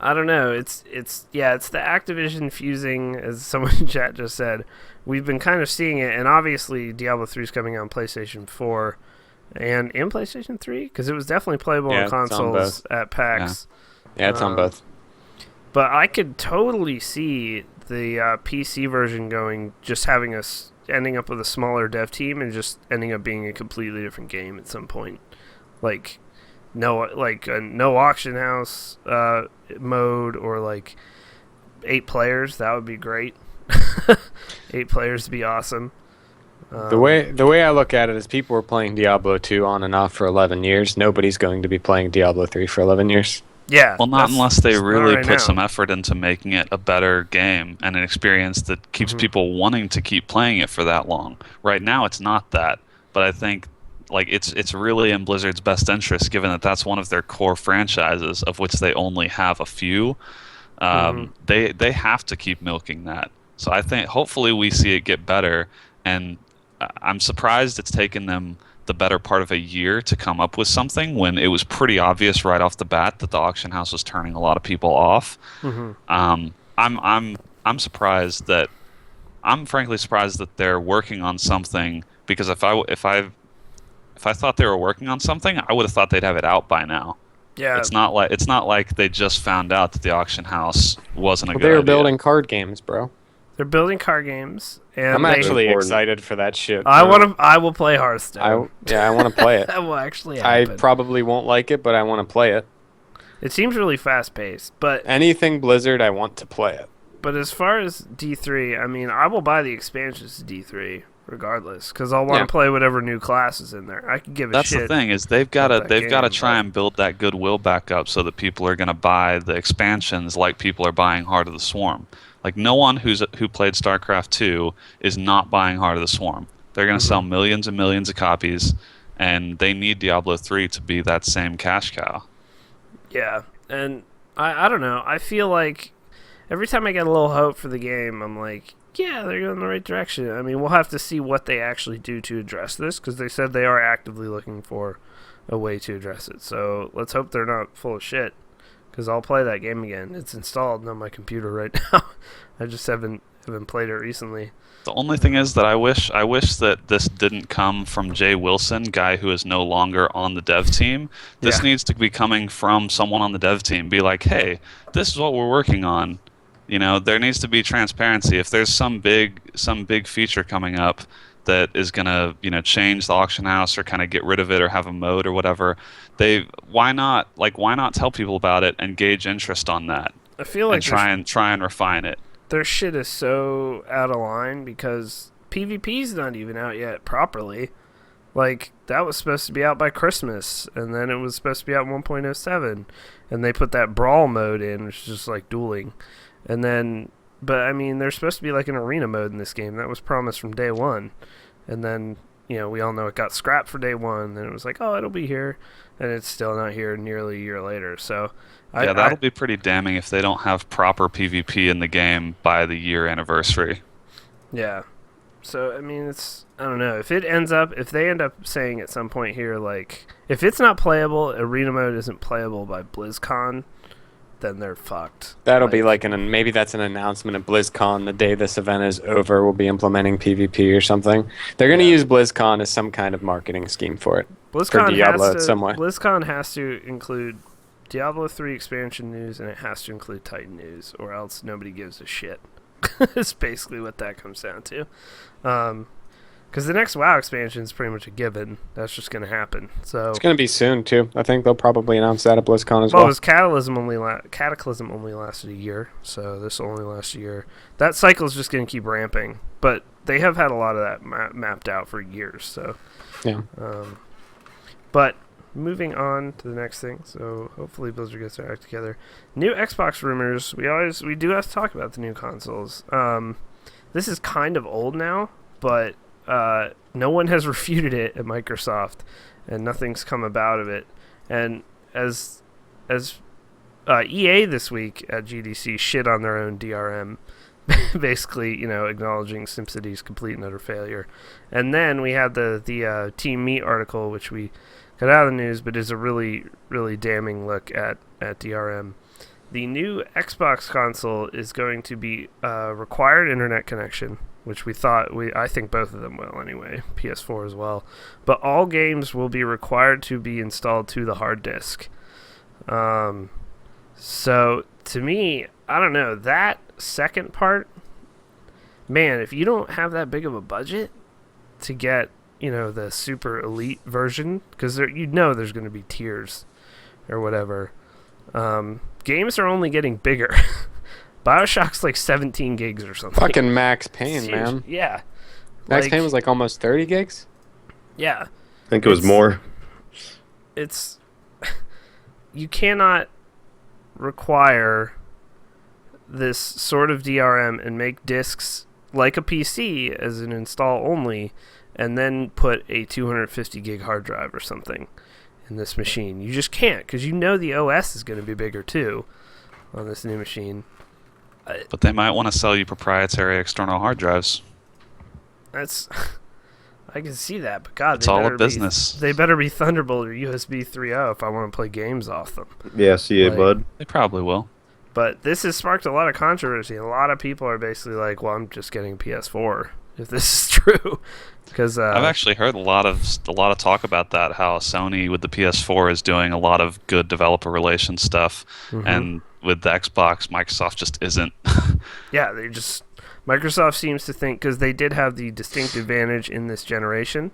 don't know. It's the Activision fusing, as someone in chat just said. We've been kind of seeing it, and obviously Diablo 3 is coming out on PlayStation 4 and in PlayStation 3, because it was definitely playable on consoles at PAX. Yeah, it's on both. But I could totally see the PC version ending up with a smaller dev team and just ending up being a completely different game at some point. Like no auction house mode, or like 8 players. That would be great. 8 players would be awesome. The way I look at it is, people were playing Diablo 2 on and off for 11 years. Nobody's going to be playing Diablo 3 for 11 years. Yeah. Well, not unless they really put some effort into making it a better game and an experience that keeps people wanting to keep playing it for that long. Right now, it's not that. But I think it's really in Blizzard's best interest, given that that's one of their core franchises, of which they only have a few. They have to keep milking that. So I think hopefully we see it get better. And I'm surprised it's taken them the better part of a year to come up with something, when it was pretty obvious right off the bat that the auction house was turning a lot of people off. I'm surprised that I'm frankly surprised that they're working on something, because if I thought they were working on something, I would have thought they'd have it out by now. Yeah, it's not like they just found out that the auction house wasn't a good idea. They were building card games, bro. They're building card games, and I'm actually excited for that shit. I will play Hearthstone. I want to play it. That will actually happen. I probably won't like it, but I want to play it. It seems really fast paced, but anything Blizzard, I want to play it. But as far as D3, I will buy the expansions to D3 regardless, because I'll want to play whatever new class is in there. I can give a shit. That's the thing, is they've got to try and build that goodwill back up, so that people are going to buy the expansions like people are buying Heart of the Swarm. Like, no one who played StarCraft 2 is not buying Heart of the Swarm. They're going to sell millions and millions of copies, and they need Diablo 3 to be that same cash cow. Yeah, and I don't know. I feel like every time I get a little hope for the game, I'm like, yeah, they're going in the right direction. We'll have to see what they actually do to address this, because they said they are actively looking for a way to address it. So let's hope they're not full of shit, because I'll play that game again. It's installed on my computer right now. I just haven't played it recently. The only thing is that I wish that this didn't come from Jay Wilson, guy who is no longer on the dev team. This needs to be coming from someone on the dev team. Be like, hey, this is what we're working on. There needs to be transparency. If there's some big feature coming up that is gonna change the auction house, or kind of get rid of it, or have a mode or whatever, why not tell people about it and gauge interest on that? I feel like and try and refine it. Their shit is so out of line, because PvP's not even out yet properly. Like, that was supposed to be out by Christmas, and then it was supposed to be out 1.07, and they put that brawl mode in, which is just like dueling. And then But I mean, there's supposed to be like an arena mode in this game that was promised from day one, and then we all know it got scrapped for day one. Then it was like, oh, it'll be here, and it's still not here nearly a year later. So that'll be pretty damning if they don't have proper PvP in the game by the year anniversary. Yeah. So I mean, I don't know if they end up saying at some point here, like, if it's not playable, arena mode isn't playable by BlizzCon, then they're fucked. That'll be like maybe that's an announcement at BlizzCon the day this event is over. We'll be implementing PvP or something. They're going to use BlizzCon as some kind of marketing scheme for it. BlizzCon for Diablo some way. BlizzCon has to include Diablo 3 expansion news, and it has to include Titan news, or else nobody gives a shit. It's basically what that comes down to. Because the next WoW expansion is pretty much a given. That's just going to happen. So it's going to be soon too. I think they'll probably announce that at BlizzCon as well. Well, it was Cataclysm only lasted a year, so this will only last a year. That cycle is just going to keep ramping, but they have had a lot of that mapped out for years. So yeah. But moving on to the next thing. So hopefully Blizzard gets their act together. New Xbox rumors. We do have to talk about the new consoles. This is kind of old now, but no one has refuted it at Microsoft, and nothing's come about of it. And as EA this week at GDC shit on their own DRM, basically, acknowledging SimCity's complete and utter failure. And then we had the Team Meat article, which we got out of the news, but is a really, really damning look at DRM. The new Xbox console is going to be required internet connection, which I think both of them will anyway, PS4 as well. But all games will be required to be installed to the hard disk. So to me, I don't know, that second part, man, if you don't have that big of a budget to get, the super elite version, because there's going to be tiers or whatever. Games are only getting bigger. BioShock's like 17 gigs or something. Fucking Max Payne, man. Yeah. Max Payne was like almost 30 gigs? Yeah. I think it was more. It's... You cannot require this sort of DRM and make discs like a PC as an install only, and then put a 250 gig hard drive or something in this machine. You just can't, because the OS is going to be bigger too on this new machine. But they might want to sell you proprietary external hard drives. That's... I can see that, but God, it's all a business. They better be Thunderbolt or USB 3.0 if I want to play games off them. Yeah, see ya, bud. They probably will. But this has sparked a lot of controversy. A lot of people are basically like, well, I'm just getting a PS4 if this is true. Because I've actually heard a lot of talk about that, how Sony with the PS4 is doing a lot of good developer relations stuff, and with the Xbox, Microsoft just isn't. Yeah, Microsoft seems to think, because they did have the distinct advantage in this generation,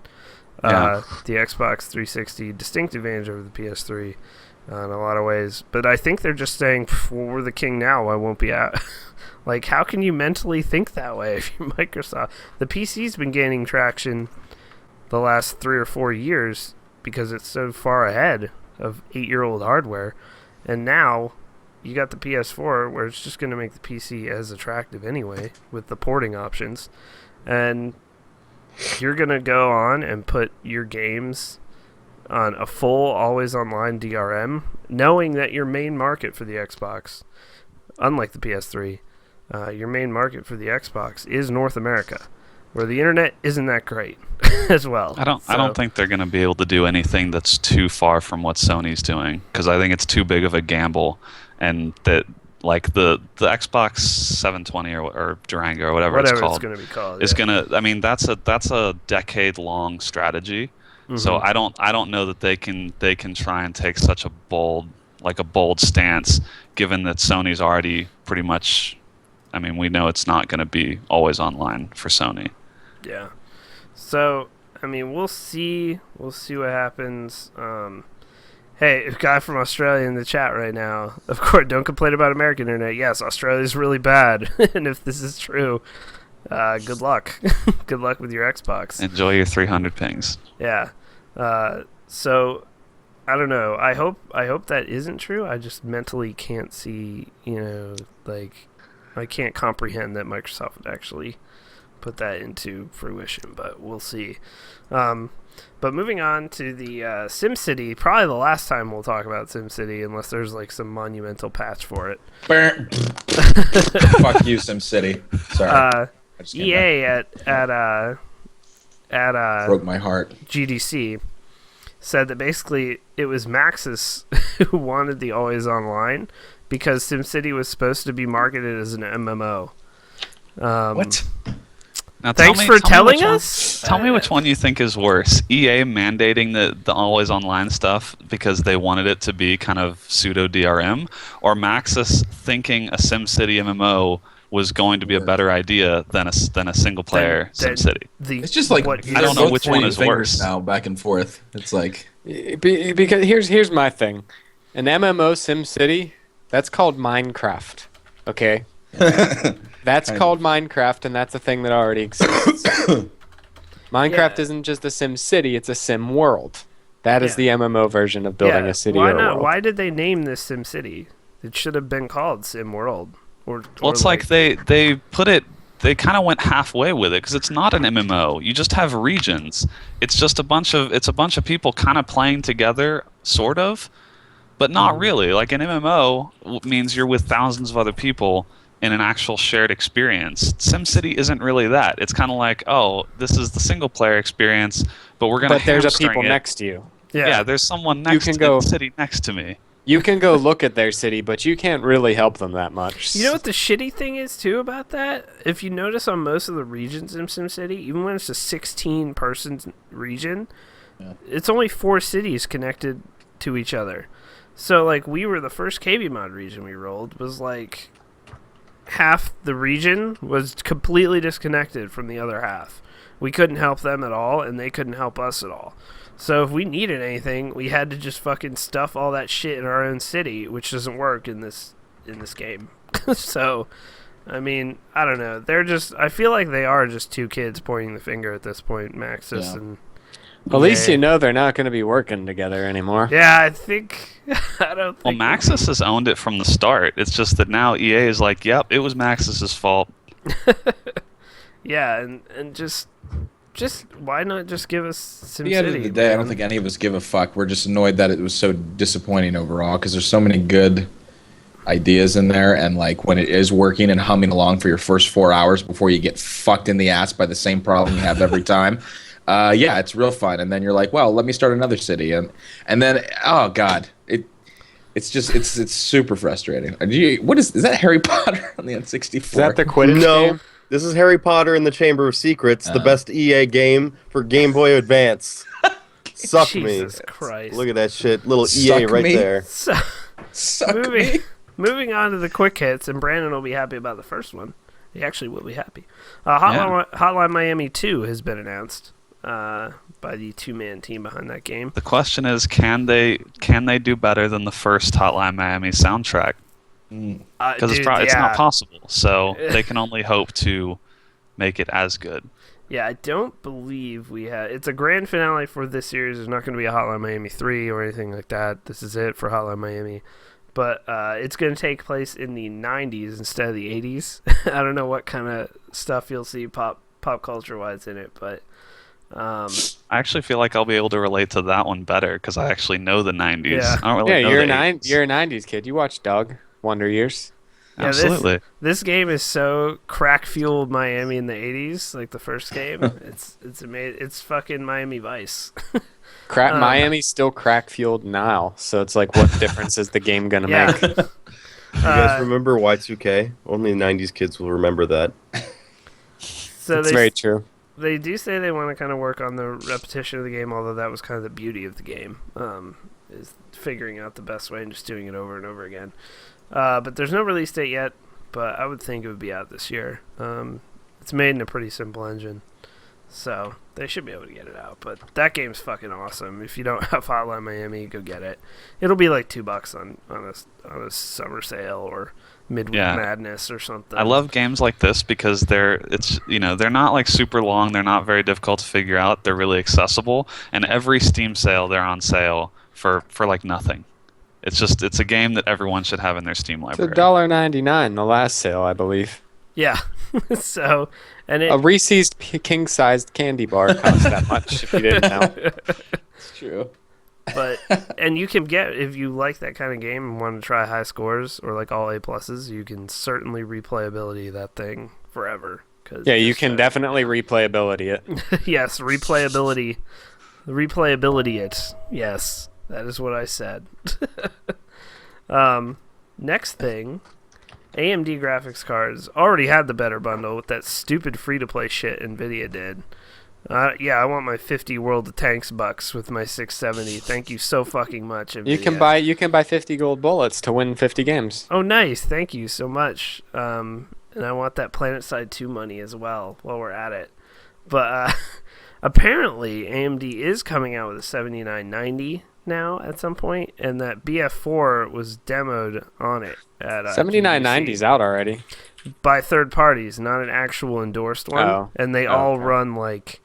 the Xbox 360 distinct advantage over the PS3 in a lot of ways. But I think they're just saying, well, we're the king now, I won't be out. Like, how can you mentally think that way if you're Microsoft? The PC's been gaining traction the last 3 or 4 years because it's so far ahead of 8-year-old hardware. And now you got the PS4, where it's just going to make the PC as attractive anyway with the porting options. And you're going to go on and put your games on a full always online DRM, knowing that your main market for the Xbox, unlike the PS3, your main market for the Xbox is North America, where the internet isn't that great as well. I don't think they're going to be able to do anything that's too far from what Sony's doing, because I think it's too big of a gamble, and that like the Xbox 720 or Durango or whatever it's called, going to be called, is gonna. I mean, that's a decade-long strategy. So I don't know that they can try and take such a bold stance, given that Sony's already pretty much. I mean, we know it's not going to be always online for Sony. Yeah. So, I mean, we'll see. We'll see what happens. Hey, a guy from Australia in the chat right now. Of course, don't complain about American internet. Yes, Australia's really bad. And if this is true, good luck. Good luck with your Xbox. Enjoy your 300 pings. Yeah. So, I don't know. I hope that isn't true. I just mentally can't see, I can't comprehend that Microsoft would actually put that into fruition, but we'll see. But moving on to the SimCity, probably the last time we'll talk about SimCity, unless there's like some monumental patch for it. Fuck you, SimCity. Sorry. EA at broke my heart. GDC said that basically it was Maxis who wanted the always online because SimCity was supposed to be marketed as an MMO. What? Now, thanks for telling us. Tell me which one you think is worse: EA mandating the always online stuff because they wanted it to be kind of pseudo DRM, or Maxis thinking a SimCity MMO was going to be a better idea than a single player SimCity. It's just like I don't know which one is worse now. Back and forth. It's like because here's my thing: an MMO SimCity, that's called Minecraft. Okay. That's called Minecraft, and that's a thing that already exists. Minecraft isn't just a Sim City, it's a Sim world. That is the MMO version of building a city or a world. Why did they name this Sim City? It should have been called Sim World. Well, it's like they put it, they kind of went halfway with it, because it's not an MMO. You just have regions. It's just a bunch of people kind of playing together, sort of, but not really. Like an MMO means you're with thousands of other people in an actual shared experience. SimCity isn't really that. It's kind of like, oh, this is the single player experience, but we're going to there's a people next to you. Yeah, there's someone next to the city next to me. You can go look at their city, but you can't really help them that much. You know what the shitty thing is, too, about that? If you notice on most of the regions in SimCity, even when it's a 16-person region, it's only 4 cities connected to each other. So, like, we were the first KBMOD region we rolled, was like half the region was completely disconnected from the other half. We couldn't help them at all, and they couldn't help us at all. So if we needed anything, we had to just fucking stuff all that shit in our own city, which doesn't work in this game. So, I mean, I don't know. I feel like they are just two kids pointing the finger at this point, Maxis and At least you know they're not going to be working together anymore. Yeah, I don't think... Well, Maxis has owned it from the start. It's just that now EA is like, yep, it was Maxis' fault. Yeah, and just why not just give us SimCity? At the end of the day, I don't think any of us give a fuck. We're just annoyed that it was so disappointing overall, because there's so many good ideas in there, and like when it is working and humming along for your first 4 hours before you get fucked in the ass by the same problem you have every time. It's real fun, and then you're like, well, let me start another city, and then oh god, it's super frustrating. Is that Harry Potter on the N64? Is that the Quidditch game? This is Harry Potter and the Chamber of Secrets, the best EA game for Game Boy Advance. Suck me. Jesus Christ. Look at that shit. Little EA right there. Suck me. Moving on to the quick hits, and Brandon will be happy about the first one. He actually will be happy. Hotline Miami 2 has been announced by the two-man team behind that game. The question is, can they do better than the first Hotline Miami soundtrack? Because it's not possible, so they can only hope to make it as good. Yeah, I don't believe we have... It's a grand finale for this series. There's not going to be a Hotline Miami 3 or anything like that. This is it for Hotline Miami. But it's going to take place in the 90s instead of the 80s. I don't know what kind of stuff you'll see pop culture-wise in it, but... I actually feel like I'll be able to relate to that one better, because I actually know the 90s. Yeah, I don't really know you're the a 90s kid. You watched Doug, Wonder Years. Yeah, absolutely. This game is so crack-fueled Miami in the 80s, like the first game. It's amazing. It's fucking Miami Vice. Miami's still crack-fueled now, so it's like, what difference is the game going to make? You guys remember Y2K? Only 90s kids will remember that. So it's very true. They do say they want to kind of work on the repetition of the game, although that was kind of the beauty of the game, is figuring out the best way and just doing it over and over again. But there's no release date yet, but I would think it would be out this year. It's made in a pretty simple engine, so they should be able to get it out. But that game's fucking awesome. If you don't have Hotline Miami, go get it. It'll be like $2 on a summer sale or Midweek Madness or something. I love games like this because they're not like super long. They're not very difficult to figure out. They're really accessible, and every Steam sale they're on sale for like nothing. It's a game that everyone should have in their Steam It's library. $1.99 the last sale, I believe. Yeah. So, and A Reese's king-sized candy bar costs that much if you didn't know. It's true. But and you can get, if you like that kind of game and want to try high scores or like all A+, you can certainly replayability that thing forever. Yeah, you can definitely replayability it. Yes, replayability it. Yes, that is what I said. Next thing, AMD graphics cards already had the better bundle with that stupid free-to-play shit Nvidia did. Yeah, I want my 50 World of Tanks bucks with my 670. Thank you so fucking much, Nvidia. You can buy 50 gold bullets to win 50 games. Oh, nice. Thank you so much. And I want that PlanetSide 2 money as well while we're at it. But apparently AMD is coming out with a 7990 now at some point, and that BF4 was demoed on it at 7990 is out already by third parties, not an actual endorsed one. Oh. And they all run like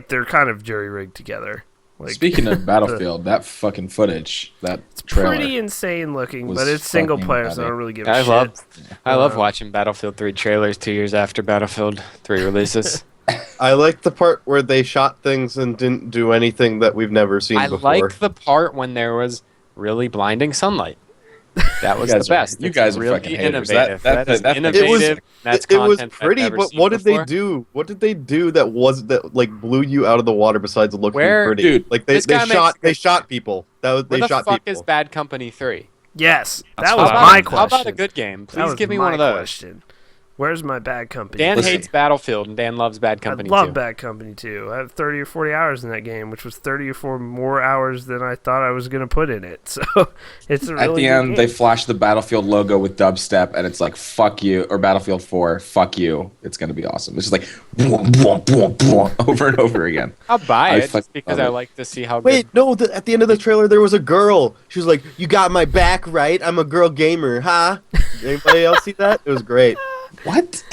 they're kind of jury rigged together. Like, speaking of Battlefield, that fucking footage, that trailer, pretty insane looking, was but it's single fucking player, so I epic. don't really give a shit. I love watching Battlefield 3 trailers 2 years after Battlefield 3 releases. I like the part where they shot things and didn't do anything that we've never seen before. I like the part when there was really blinding sunlight. That was the best. You guys are really fucking haters. innovative. That is That innovative. That's it was content I've pretty, never but seen what did before. they do? What did they do that like blew you out of the water besides looking pretty? Dude, like this guy they shot people. Where They the shot fuck people. is Bad Company 3? Yes, That's that was what I my mean. question. How about a good game? That Please was give me my one of those. question. Where's my Bad Company? Dan Listen. hates Battlefield, and Dan loves Bad Company I love too. Bad Company too. I have 30 or 40 hours in that game, which was 30 or 40 more hours than I thought I was going to put in it. So it's a really at the good end, game. they flash the Battlefield logo with dubstep, and it's like "fuck you" or Battlefield 4, "fuck you." It's gonna be awesome. It's just like over and over again. I'll buy I it just fucking because love I it. like to see how Wait, good. no! At the end of the trailer, there was a girl. She was like, "You got my back, right? I'm a girl gamer, huh?" Anybody else see that? It was great. What?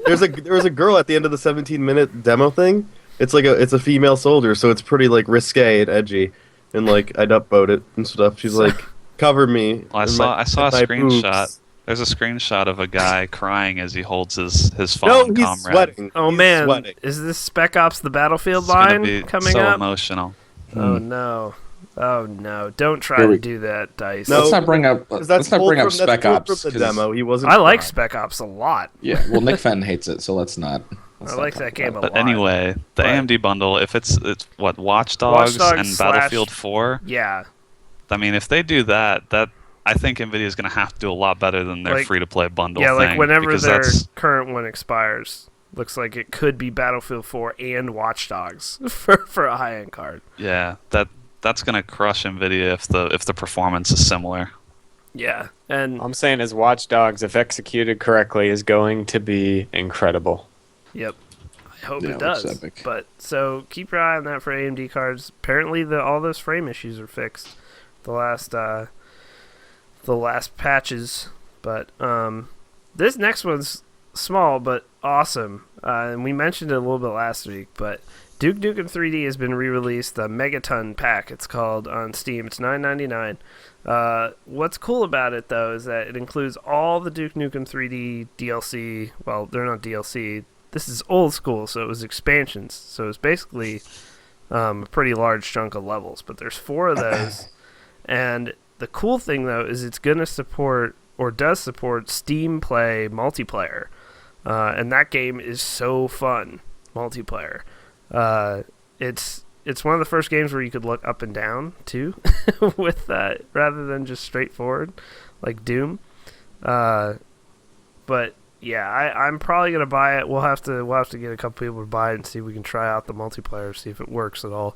There was a girl at the end of the 17-minute demo thing. It's a female soldier, so it's pretty like risque and edgy, and like I'd upvote it and stuff. She's like, "Cover me." Well, I in saw my a screenshot. boobs. There's a screenshot of a guy crying as he holds his No, fallen he's comrade. sweating. Oh He's man, sweating. is this Spec Ops the Battlefield It's gonna line be coming so up? emotional. Oh no. Oh no. Don't try Here to we- do that, Dice. No, Let's not bring up. 'Cause Let's not pulled bring up from- that's Spec pulled Ops. from the 'cause- demo. He wasn't. I like crying. Spec Ops a lot. Yeah, well, Nick Fenn hates it, so let's not. I like that game a But lot. anyway, the But- AMD bundle, if it's what Watch Dogs and Dogs Battlefield slash- 4, Yeah. I mean, if they do that I think Nvidia is going to have to do a lot better than their Like- free-to-play bundle Yeah, thing. like whenever because their that's current one expires, looks like it could be Battlefield 4 and Watch Dogs for a high-end card. yeah, that's going to crush Nvidia if the performance is similar. Yeah, and I'm saying is Watch Dogs, if executed correctly, is going to be incredible. yep, I hope Yeah, it it looks does. epic. But so keep your eye on that for AMD cards. Apparently, all those frame issues are fixed. The last patches, but this next one's small but awesome. And we mentioned it a little bit last week, but Duke Nukem 3D has been re-released. The Megaton Pack, it's called on Steam. It's $9.99. What's cool about it though is that it includes all the Duke Nukem 3D DLC. Well, they're not DLC. This is old school, so it was expansions. So it's basically a pretty large chunk of levels. But there's 4 of those, and the cool thing though is it's going to support or does support Steam Play multiplayer, and that game is so fun multiplayer. It's one of the first games where you could look up and down too, with rather than just straightforward like Doom. But yeah, I'm probably gonna buy it. We'll have to get a couple people to buy it and see if we can try out the multiplayer, see if it works at all.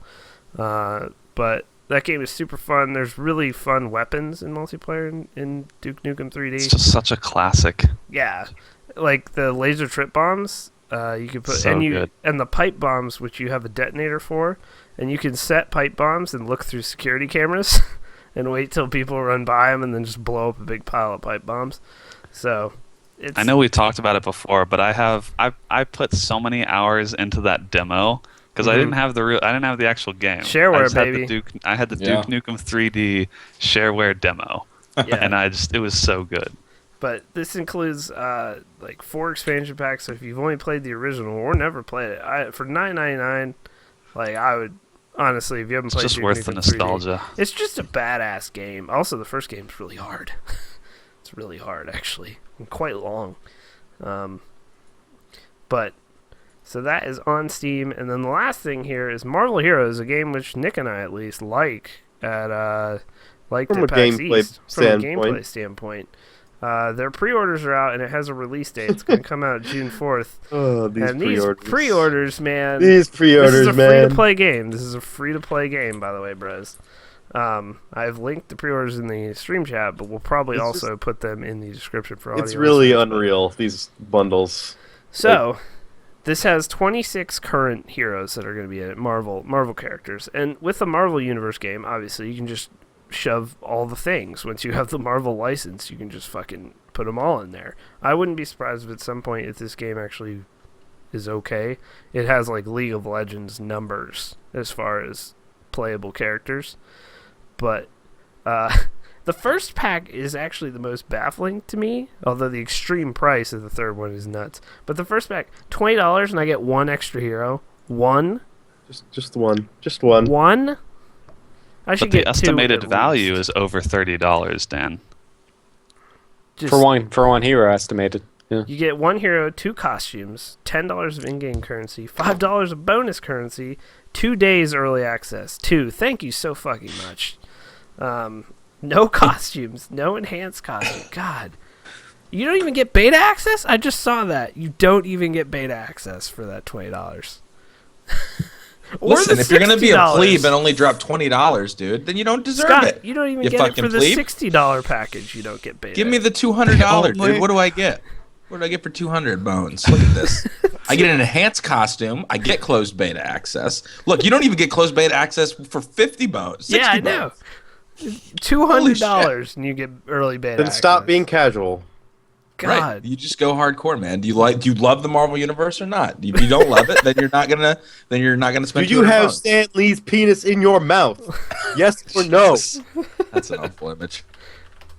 But that game is super fun. There's really fun weapons in multiplayer in Duke Nukem 3D. It's just such a classic. Yeah, like the laser trip bombs. You can put So good. and the pipe bombs, which you have a detonator for, and you can set pipe bombs and look through security cameras, and wait till people run by them, and then just blow up a big pile of pipe bombs. So, I know we talked about it before, but I put so many hours into that demo because I didn't have the actual game. Shareware, baby. I had the Duke Nukem 3D shareware demo, and it was so good. But this includes like 4 expansion packs. So if you've only played the original or never played it, for $9.99, like I would honestly, if you haven't played, it's just worth the nostalgia. 3D, it's just a badass game. Also, the first game's really hard. It's really hard actually, and quite long. But so that is on Steam, and then the last thing here is Marvel Heroes, a game which Nick and I at least like at from a gameplay standpoint. Their pre-orders are out, and it has a release date. It's going to come out June 4th. Oh, these pre-orders, man. These pre-orders, man. This is a free-to-play game. This is a free-to-play game, by the way, bros. I've linked the pre-orders in the stream chat, but we'll probably also put them in the description for audio. It's really unreal, these bundles. So, this has 26 current heroes that are going to be in it, Marvel characters. And with the Marvel Universe game, obviously, you can just shove all the things. Once you have the Marvel license, you can just fucking put them all in there. I wouldn't be surprised if at some point, if this game actually is okay, it has like League of Legends numbers as far as playable characters. But the first pack is actually the most baffling to me, although the extreme price of the third one is nuts. But the first pack, $20, and I get 1 extra hero. One? Just one. Just one. One? I should get the estimated 2 value is over $30, Dan. For one hero estimated. Yeah. You get 1 hero, 2 costumes, $10 of in-game currency, $5 of bonus currency, 2 days early access. 2. Thank you so fucking much. No costumes, no enhanced costume. God. You don't even get beta access? I just saw that. You don't even get beta access for that $20. Listen, if you're going to be a plebe and only drop $20, dude, then you don't deserve it. You don't even get it for the $60 package. You don't get beta. Give me the $200, dude. What do I get? What do I get for 200 bones? Look at this. I get an enhanced costume. I get closed beta access. Look, you don't even get closed beta access for 50 bones. 60 yeah, I know. bones. $200 and you get early beta Then access. stop being casual. God. Right. You just go hardcore, man. Do you love the Marvel universe or not? If you don't love it, then you're not gonna spend. Do you have Stan Lee's penis in your mouth? Yes or no? That's an awful image.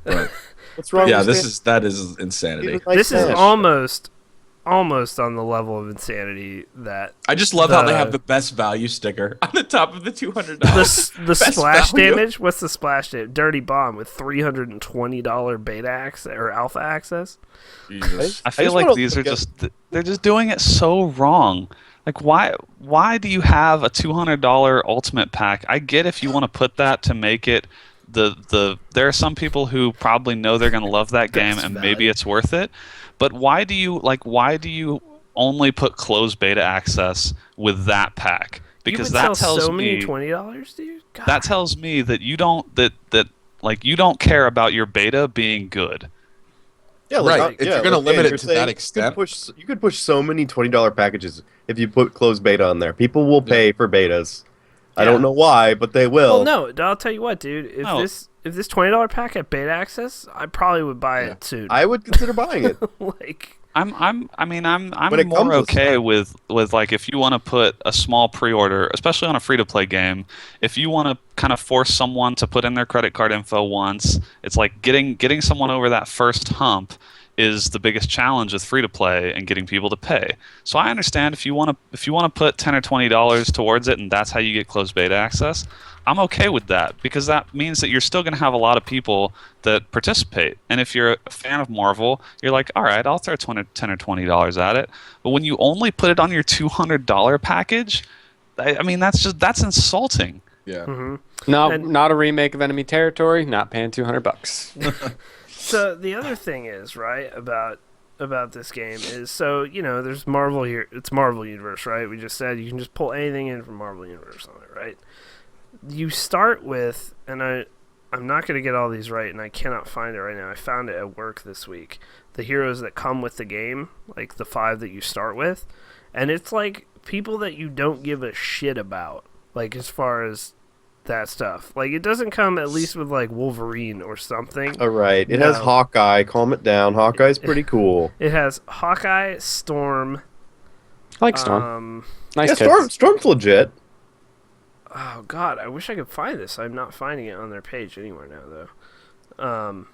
But what's wrong? Yeah, with that is insanity. This is almost on the level of insanity that I just love how they have the best value sticker on the top of the $200. The splash value. damage. What's the splash damage? Dirty Bomb with $320 beta access or alpha access. Jesus. I feel like these are they're just doing it so wrong. Like why do you have a $200 ultimate pack? I get if you want to put that to make it there are some people who probably know they're going to love that game and maybe it's worth it. But why do you only put closed beta access with that pack? Because that tells me $20, dude. God. That tells me that you don't you don't care about your beta being good. Yeah, right. If you're going to limit it to that extent, you could push so many $20 packages if you put closed beta on there. People will pay for betas. Yeah. I don't know why, but they will. Well, no, I'll tell you what, dude. If this $20 pack had beta access, I probably would buy it soon. I would consider buying it. I'm more okay with like if you want to put a small pre-order, especially on a free-to-play game, if you want to kind of force someone to put in their credit card info once, it's like getting someone over that first hump is the biggest challenge with free-to-play and getting people to pay. So I understand if you want to put $10 or $20 towards it and that's how you get closed beta access, I'm okay with that because that means that you're still going to have a lot of people that participate. And if you're a fan of Marvel, you're like, all right, I'll throw $10 or $20 at it. But when you only put it on your $200 package, I mean, that's insulting. Yeah. Mm-hmm. No, not a remake of Enemy Territory. Not paying $200. So the other thing is about this game is there's Marvel here. It's Marvel Universe, right? We just said you can just pull anything in from Marvel Universe on it, right? You start with, and I'm not going to get all these right, and I cannot find it right now. I found it at work this week. The heroes that come with the game, like the 5 that you start with, and it's like people that you don't give a shit about, like as far as that stuff. Like it doesn't come at least with like Wolverine or something. All right, it has Hawkeye. Calm it down. Hawkeye's pretty cool. It has Hawkeye, Storm, I like Storm. Nice Yeah, tits. Storm's legit. Oh God, I wish I could find this. I'm not finding it on their page anywhere now, though.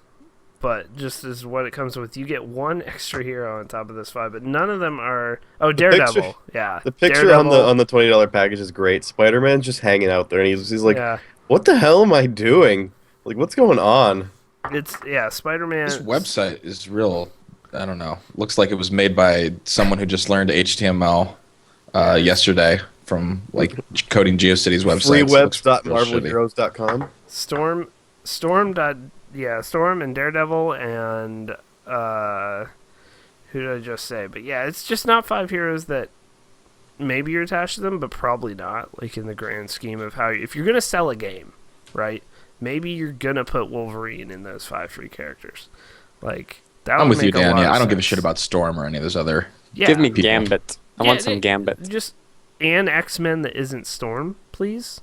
But just as what it comes with, you get one extra hero on top of this 5, but none of them are. Oh, Daredevil. Yeah. The picture Daredevil. on the $20 package is great. Spider-Man's just hanging out there, and he's like, Yeah. "What the hell am I doing? Like, what's going on?" It's Spider-Man. This website is real. I don't know. Looks like it was made by someone who just learned HTML yesterday from like coding GeoCities websites. Freewebs.marvelheroes.com. Storm and Daredevil and who did I just say? But yeah, it's just not 5 heroes that maybe you're attached to them, but probably not. Like in the grand scheme of how if you're gonna sell a game, right? Maybe you're gonna put Wolverine in those 5 free characters. Like that. I'm would with you, make a Dan. lot Yeah, of I don't give a sense. shit about Storm or any of those other. Yeah. Give me people. Gambit. I want some Gambit. Just and X-Men that isn't Storm, please.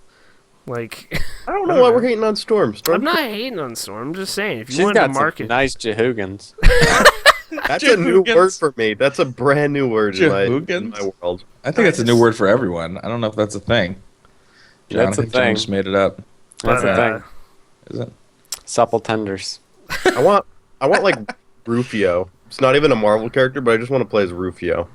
Like I don't know why we're hating on Storm. I'm not hating on Storm. I'm just saying if you She's want to got some market, nice Jehoogans. That's a new word for me. That's a brand new word in my world. I think that's a new word for everyone. I don't know if that's a thing. John, That's I a think John thing. just made it up. That's but, the thing. Is it? Supple tenders. I want like Rufio. It's not even a Marvel character, but I just want to play as Rufio.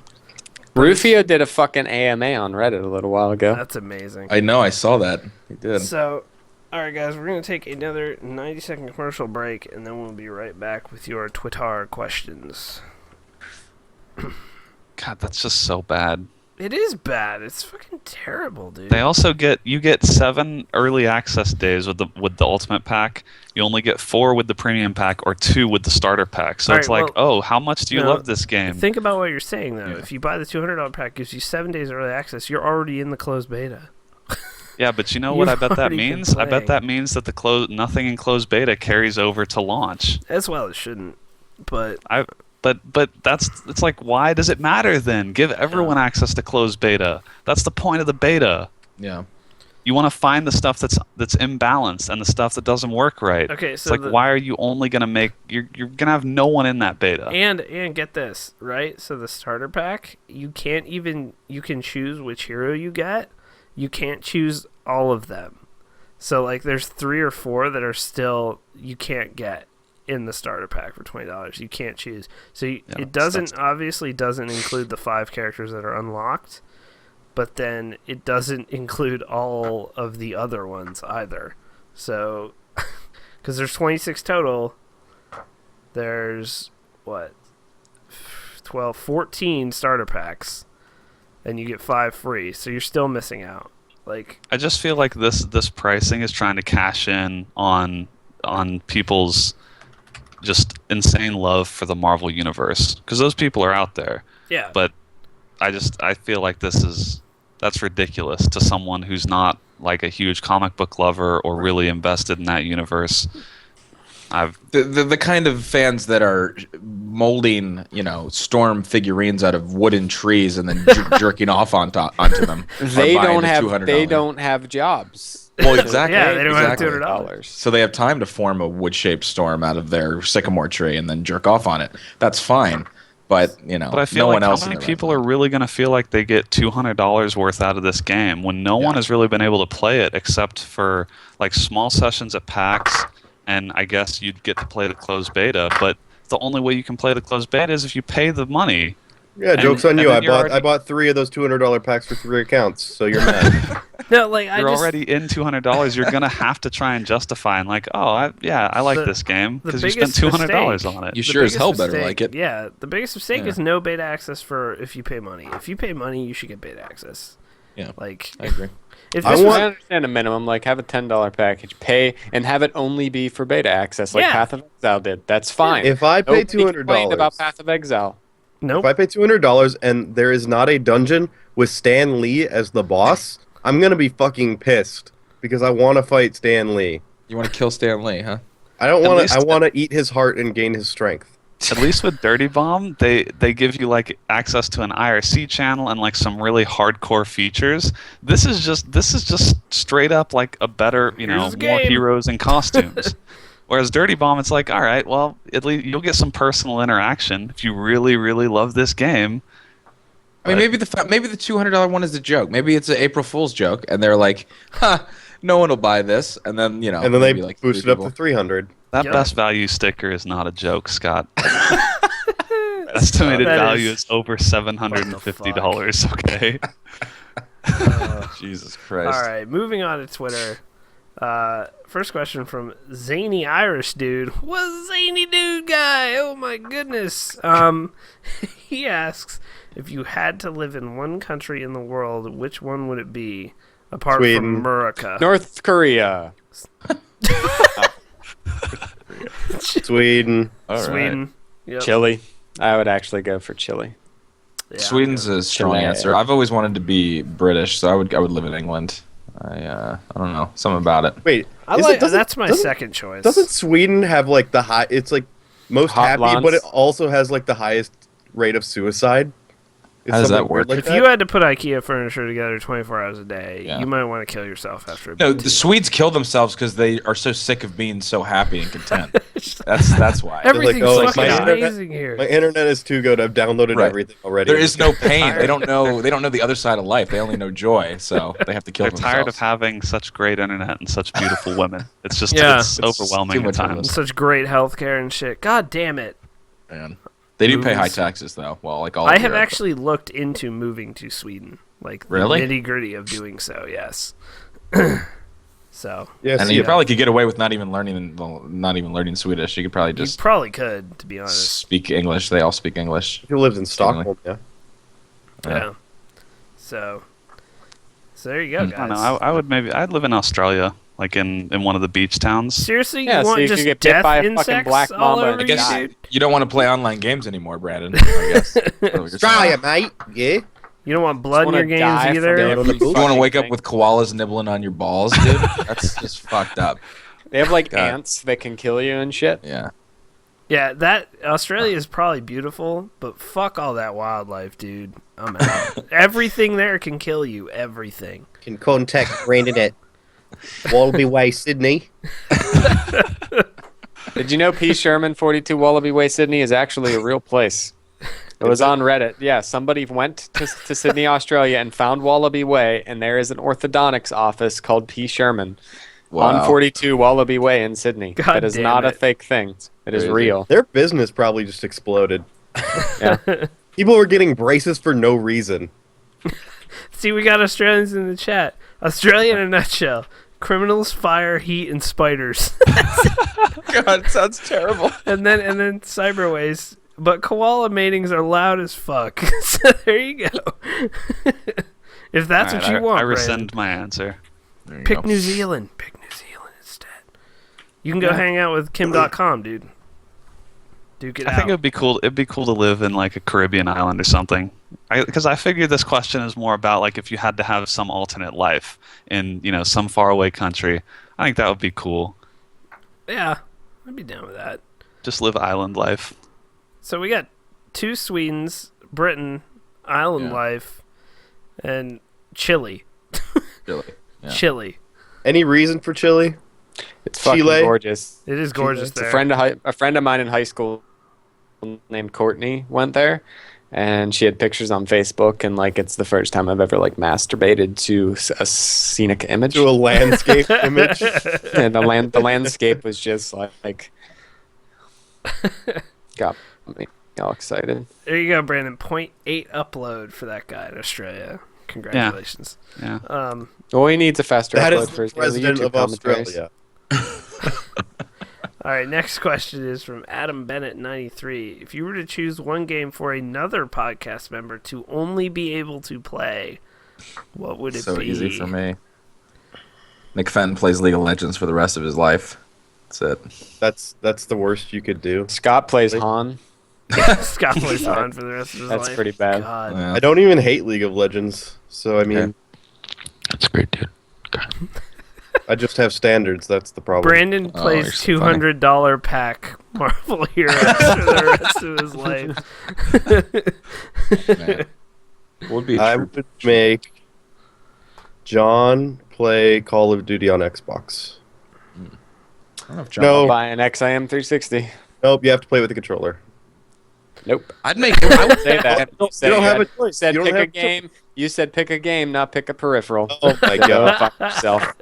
Rufio did a fucking AMA on Reddit a little while ago. that's amazing. I know. I saw that. He did. So, all right, guys, we're gonna take another 90-second commercial break, and then we'll be right back with your Twitter questions. God, that's just so bad. It is bad. It's fucking terrible, dude. They also get 7 early access days with the Ultimate Pack. You only get 4 with the Premium Pack or 2 with the Starter Pack. So All it's right, like, oh, how much do you no, love this game? Think about what you're saying, though. Yeah. If you buy the $200 pack, it gives you 7 days early access. You're already in the closed beta. Yeah, but you know what I You've bet that already been means? I bet playing. that means that nothing in closed beta carries over to launch. As well, it shouldn't. But But it's like, why does it matter then? Give everyone access to closed beta. That's the point of the beta. Yeah. You want to find the stuff that's imbalanced and the stuff that doesn't work right. Okay, It's so like, why are you only gonna make you're gonna have no one in that beta? and get this, right? So the starter pack, you can choose which hero you get. You can't choose all of them. So like there's 3 or 4 that are still you can't get in the starter pack for $20. You can't choose. So it obviously doesn't include the 5 characters that are unlocked, but then it doesn't include all of the other ones either. So because there's 26 total, there's what 14 starter packs, and you get 5 free. So you're still missing out. Like I just feel like this pricing is trying to cash in on people's just insane love for the Marvel universe, because those people are out there. yeah, But I feel like that's ridiculous to someone who's not like a huge comic book lover or really invested in that universe. The kind of fans that are molding, Storm figurines out of wooden trees and then jerking off onto them. They are buying don't the have. $200. They don't have jobs. Well, exactly. Yeah, they don't have exactly. $200. So they have time to form a wood-shaped storm out of their sycamore tree and then jerk off on it. That's fine, but But I feel no like one else. how many people are really going to feel like they get $200 worth out of this game when no one has really been able to play it except for like small sessions at PAX, and I guess you'd get to play the closed beta. But the only way you can play the closed beta is if you pay the money. Yeah, joke's on you. and I bought 3 of those $200 packs for 3 accounts, so you're mad. no, like You're already in $200. You're gonna have to try and justify and like, I like this game because you spent $200 on it. You sure as hell better like it. Yeah, the biggest mistake is no beta access for if you pay money. If you pay money, you should get beta access. Yeah, like I agree. If I this was, understand a minimum, like have a $10 package, pay, and have it only be for beta access, like Yeah. Path of Exile did. That's fine. If I pay Nobody complained $200 about Path of Exile. nope. If I pay $200 and there is not a dungeon with Stan Lee as the boss, I'm gonna be fucking pissed because I want to fight Stan Lee. You want to kill Stan Lee, huh? I don't At want least- to. I want to eat his heart and gain his strength. At least with Dirty Bomb, they give you like access to an IRC channel and like some really hardcore features. This is just straight up like a better, Here's more the game. heroes and costumes. Whereas Dirty Bomb, it's like, all right, well, at least you'll get some personal interaction if you really, really love this game. I mean, maybe the $200 one is a joke. Maybe it's an April Fool's joke, and they're like, "Huh, no one will buy this," and then and then they like boost it up to 300. That best value sticker is not a joke, Scott. Estimated value is over $750. Okay. Jesus Christ. All right, moving on to Twitter. First question from Zany Irish Dude. What's Zany Dude guy? Oh my goodness. He asks, if you had to live in one country in the world, which one would it be? Apart Sweden. from America. North Korea. Sweden. All right. Sweden. Yep. Chile. I would actually go for Chile. Yeah, Sweden's a strong Chile. answer. I've always wanted to be British, so I would live in England. I don't know, something about it. Wait, that's my second choice. Doesn't Sweden have like the high? It's like most happy, Hotlines. but it also has like the highest rate of suicide. How does that work? Like If you had to put IKEA furniture together 24 hours a day, Yeah. you might want to kill yourself after a No, bit. the Swedes kill themselves because they are so sick of being so happy and content. That's why. Everything's "Oh, fucking my internet- amazing here. my internet is too good. I've downloaded Right. everything already. There is no pain. They don't know the other side of life. They only know joy, so they have to kill They're themselves. tired of having such great internet and such beautiful women. It's just Yeah. it's It's overwhelming too at much of times. this. Such great healthcare and shit. God damn it. Man. They do pay Movies. high taxes though. Well, like all. I of have Europe. actually looked into moving to Sweden. Like Really? the nitty gritty of doing so, yes. So Yes, And you probably could get away with not even learning Swedish. You could probably you just probably could, to be honest. speak English. They all speak English. He lives in Stockholm. Yeah. Yeah. So there you go, Hmm. guys. I don't know. I'd live in Australia, like in one of the beach towns. Seriously, Yeah, you so want you could just get bit death by a fucking insects black all mamba over and I you, guess dude? you don't want to play online games anymore, Brandon. I guess. Australia, mate. Yeah. You don't want blood in wanna your games die from either. down on the You want to fucking wake up thing. with koalas nibbling on your balls, dude? That's just fucked up. They have like God. ants that can kill you and shit. Yeah. Yeah, that Australia is probably beautiful, but fuck all that wildlife, dude. I'm out. Everything there can kill you. Everything. Can contact Brandon at Wallaby Way, Sydney. Did you know P. Sherman 42 Wallaby Way, Sydney is actually a real place? It was on Reddit. Yeah, somebody went to Sydney, Australia and found Wallaby Way, and there is an orthodontics office called P. Sherman on 42 Wallaby Way in Sydney. God That is damn not a it. fake thing. It is Crazy. real. Their business probably just exploded. Yeah. People were getting braces for no reason. See, we got Australians in the chat. Australia in a nutshell. Criminals, fire, heat, and spiders. God, it sounds terrible. and then cyberways. But koala matings are loud as fuck. So there you go. If that's what you want, I Brandon, rescind my answer. pick New Zealand. Pick New Zealand instead. You can go hang out with Kim.com, dude. Duke it I out. think it'd be cool. It'd be cool to live in like a Caribbean island or something. Because I figured this question is more about like if you had to have some alternate life in some faraway country. I think that would be cool. Yeah, I'd be down with that. Just live island life. So we got 2 Swedens, Britain, Island Yeah. Life, and Chile. Really. Yeah. Chile. Any reason for Chile? It's fucking Chile? gorgeous. It is gorgeous It's there. a friend of mine in high school named Courtney went there, and she had pictures on Facebook, and like it's the first time I've ever like masturbated to a scenic image. To a landscape image? And the landscape was just like got me all excited. There you go, Brandon. 0.8 upload for that guy in Australia. Congratulations. Yeah. All he needs a faster That upload is for the his daily president YouTube of commentaries. Australia. All right, next question is from Adam Bennett 93. If you were to choose one game for another podcast member to only be able to play, what would it So be? easy for me. Nick Fenton plays League of Legends for the rest of his life. That's it. That's the worst you could do. Scott plays Han. Scott plays on for the rest of his life. That's pretty bad. God. Yeah. I don't even hate League of Legends, so I mean, Okay. That's great, dude. I just have standards. That's the problem. Brandon plays you're so funny. $200 pack Marvel Heroes for the rest of his life. Man. What would be I true? would make John play Call of Duty on Xbox. I don't know if John No. Buy an XIM 360. Nope, you have to play with the controller. Nope. I'd make. I would Say that. You don't have a choice. You said You don't pick a have a game. You said pick a game, not pick a peripheral. Oh my Go god. fuck yourself.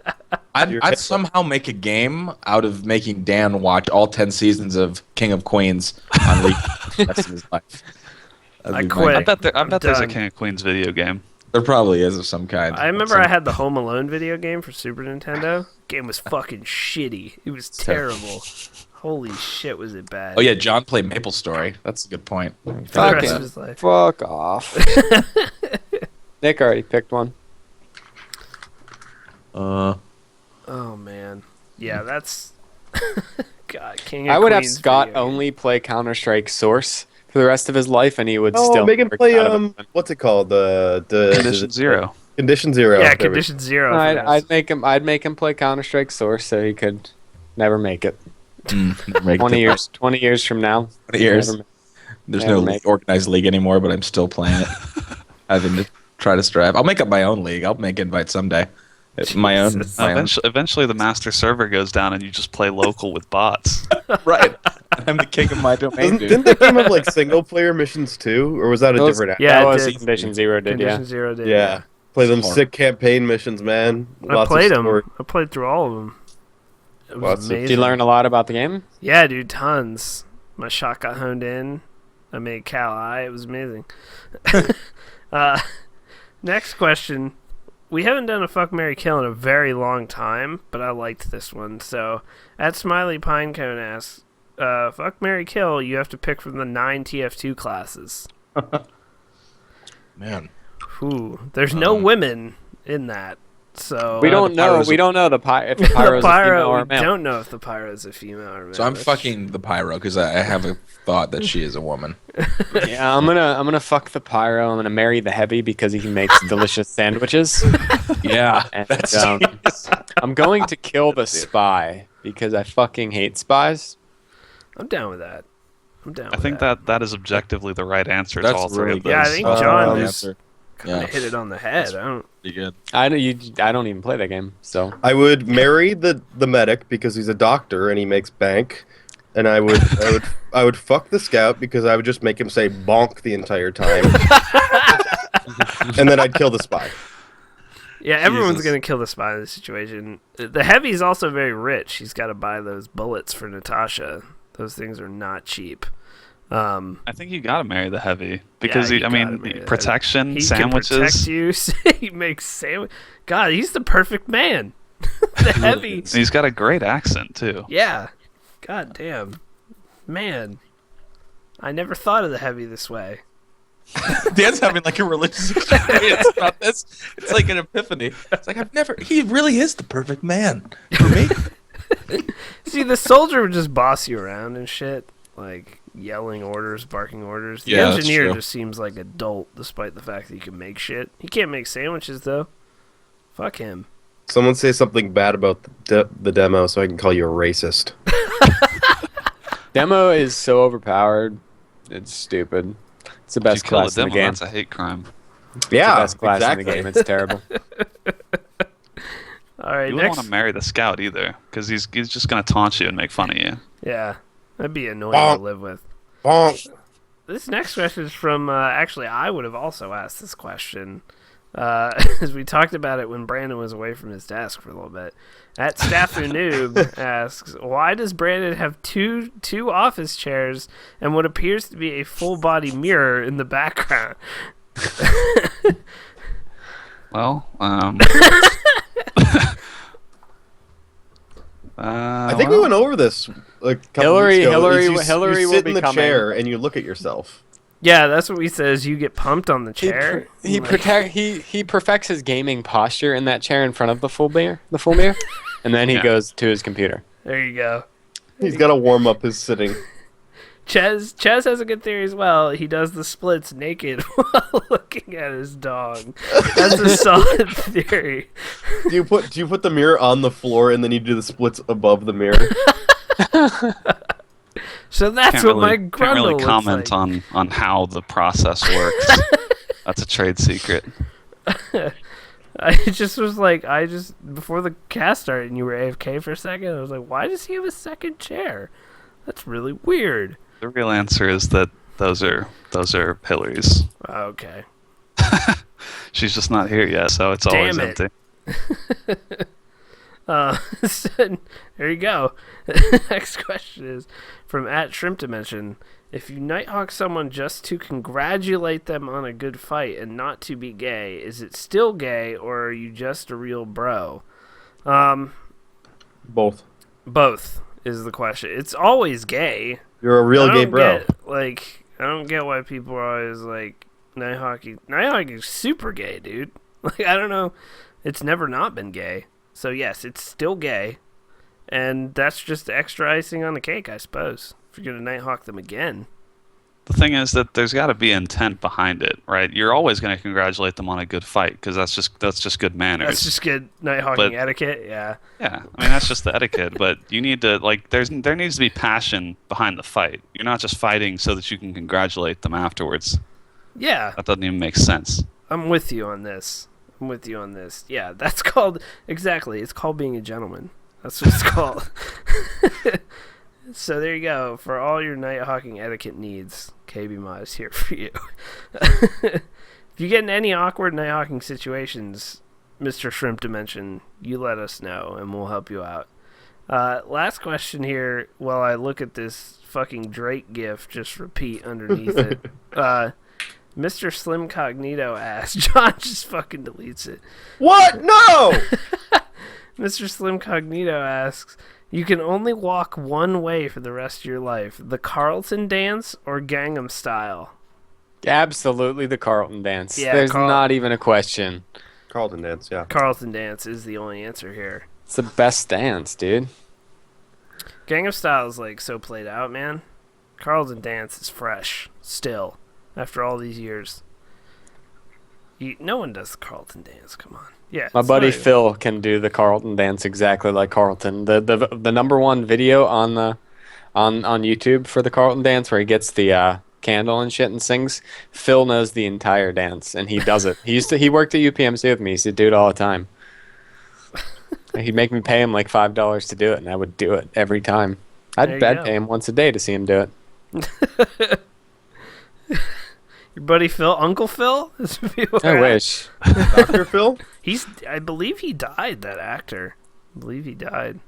I'd somehow make a game out of making Dan watch all 10 seasons of King of Queens on League the rest of his life. I quit. I bet there's a done. King of Queens video game. There probably is of some kind. I remember I had the Home Alone video game for Super Nintendo. Game was fucking shitty. It was terrible. Holy shit, was it bad? Oh yeah, John played Maple Story. That's a good point. For the rest of his life. Fuck off. Nick already picked one. Oh man, yeah, that's God. King of I would have Queens Scott video game. only play Counter-Strike Source for the rest of his life, and he would Oh, still make him work play out of it. what's it called? The Condition Zero. Condition Zero. Yeah, There we Condition Zero. I'd, for I'd this. make him play Counter-Strike Source so he could never make it. Make 20 years from now. 20 years. Never There's Never no make it. organized league anymore, but I'm still playing it. Having to try to strive. I'll make up my own league. I'll make invite someday. My own. Jesus. My own. Eventually, the master server goes down, and you just play local with bots. Right. I'm the king of my domain. Didn't that game have like single player missions too, or was that a Those- different app? Yeah, that it was did. Condition Zero did, Condition yeah. Zero did. Yeah. Play them Smart. sick campaign missions, man. I Lots played of them. story. I played through all of them. It was Lots of- amazing. Did you learn a lot about the game? Yeah, dude, tons. My shot got honed in. I made Cal Eye. It was amazing. Next question. We haven't done a Fuck, Marry, Kill in a very long time, but I liked this one. So, at Smiley Pinecone asks, Fuck, Marry, Kill, you have to pick from the 9 TF2 classes. Man. Ooh, there's no women in that. So We don't know. Pyro's We a- don't know if the pyro's the a female pyro, or we a male. don't know if the pyro is a female or male. So I'm That's- fucking the pyro because I have a thought that she is a woman. Yeah, I'm gonna fuck the pyro. I'm gonna marry the heavy because he makes delicious sandwiches. Yeah. And That's I'm going to kill the spy because I fucking hate spies. I'm down with that. I'm down. I with think that is objectively the right answer to That's all three really of good. those. Yeah, I think John Um, just answer. kind of Yeah. hit it on the head. I don't. Pretty good. I don't even play that game, so I would marry the medic because he's a doctor and he makes bank, and I would fuck the scout because I would just make him say bonk the entire time, and then I'd kill the spy. Yeah, everyone's Jesus. gonna kill the spy in this situation. The heavy's also very rich. He's got to buy those bullets for Natasha. Those things are not cheap. I think you gotta marry the heavy because you I gotta mean marry the heavy. protection, He sandwiches. can protect you. He makes sandwich. God, he's the perfect man. The heavy. And he's got a great accent too. Yeah. God damn. Man. I never thought of the heavy this way. Dan's having like a religious experience about this. It's like an epiphany. It's like he really is the perfect man for me. See, the soldier would just boss you around and shit. Like, yelling orders, barking orders. The Yeah, that's engineer true. just seems like a dolt, despite the fact that he can make shit. He can't make sandwiches, though. Fuck him. Someone say something bad about the demo so I can call you a racist. demo is so overpowered. It's stupid. It's the If best you kill a class in the demo, game. that's a hate crime. It's the best class exactly. in the game. It's terrible. All right, You wouldn't next. want to marry the scout either because he's just gonna taunt you and make fun of you. Yeah, that'd be annoying Bonk. to live with. Bonk. This next question is from, actually, I would have also asked this question. As we talked about it when Brandon was away from his desk for a little bit. At Staffu Noob asks, why does Brandon have two office chairs and what appears to be a full body mirror in the background? Well, I think we went over this like a couple Hillary- weeks ago. Hillary- You Hillary will sit be in the coming. chair and you look at yourself. Yeah, that's what we said. Is you get pumped on the chair. He perfects his gaming posture in that chair in front of the full mirror, and then he Yeah. goes to his computer. There you go. He's got to warm up his sitting. Ches has a good theory as well. He does the splits naked while looking at his dog. That's a solid theory. Do you put the mirror on the floor and then you do the splits above the mirror? So that's can't what really, my can't grundle really looks comment like. on how the process works. That's a trade secret. I just was like, before the cast started and you were AFK for a second, I was like, why does he have a second chair? That's really weird. The real answer is that Those are Hillary's. Okay. She's just not here yet, so it's always empty. So, there you go. Next question is from @ShrimpDimension. If you Nighthawk someone just to congratulate them on a good fight and not to be gay, is it still gay or are you just a real bro? Both. Both is the question. It's always gay. You're a real gay bro. I don't get why people are always like, Nighthawk is super gay, dude. Like, I don't know. It's never not been gay. So, yes, it's still gay. And that's just extra icing on the cake, I suppose, if you're going to Nighthawk them again. The thing is that there's got to be intent behind it, right? You're always going to congratulate them on a good fight because that's just good manners. That's just good Nighthawking etiquette, yeah. Yeah, I mean, that's just the etiquette, but you need to, like, there needs to be passion behind the fight. You're not just fighting so that you can congratulate them afterwards. Yeah. That doesn't even make sense. I'm with you on this. Yeah, that's called, exactly, it's called being a gentleman. That's what it's called. So there you go. For all your Nighthawking etiquette needs, KBMOD is here for you. If you get in any awkward Nighthawking situations, Mr. Shrimp Dimension, you let us know and we'll help you out. Last question here, while I look at this fucking Drake gif just repeat underneath it. Mr. Slim Cognito asks, John just fucking deletes it. What? No! Mr. Slim Cognito asks, you can only walk one way for the rest of your life, the Carlton dance or Gangnam Style? Absolutely the Carlton dance. Yeah, There's not even a question. Carlton dance, yeah. Carlton dance is the only answer here. It's the best dance, dude. Gangnam Style is like so played out, man. Carlton dance is fresh still after all these years. No one does the Carlton dance. Come on. Yeah. My buddy Phil can do the Carlton dance exactly like Carlton. The number one video on YouTube for the Carlton dance where he gets the candle and shit and sings. Phil knows the entire dance and he does it. He worked at UPMC with me. He used to do it all the time. He'd make me pay him like $5 to do it, and I would do it every time. I'd pay him once a day to see him do it. Your buddy Phil, Uncle Phil? I wish. Dr. Phil? I believe he died, that actor. I believe he died.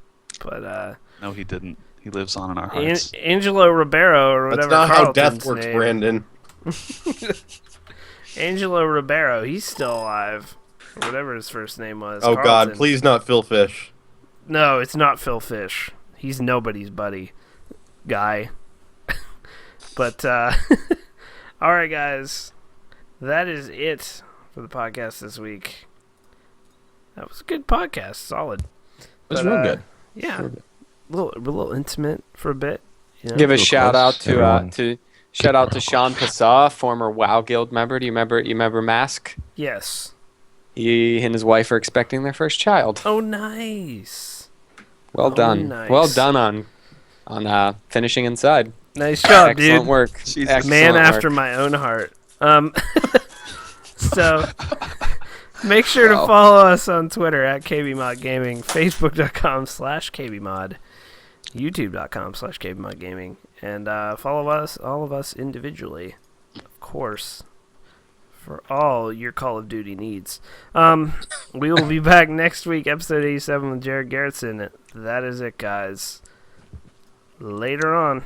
But no, he didn't. He lives on in our hearts. Angelo Ribeiro or whatever. That's not how Carlton's death works, name. Brandon. Angelo Ribeiro, he's still alive. Or whatever his first name was. Oh, Carlton. God, please not Phil Fish. No, it's not Phil Fish. He's nobody's buddy. Guy. But, alright, guys. That is it for the podcast this week. That was a good podcast. Solid. It was real good. Yeah. A little intimate for a bit. You know? Give a shout out to Sean Passau, former WoW Guild member. Do you remember Mask? Yes. He and his wife are expecting their first child. Oh, nice. Well done. Nice. Well done on finishing inside. Nice job, dude. Excellent work. Excellent man after my own heart. So make sure to follow us on Twitter at KBMOD Gaming, Facebook.com/KBMOD, YouTube.com/KBMOD Gaming, and follow all of us individually, of course, for all your Call of Duty needs. We will be back next week, episode 87 with Jared Garrettson. That is it, guys. Later on.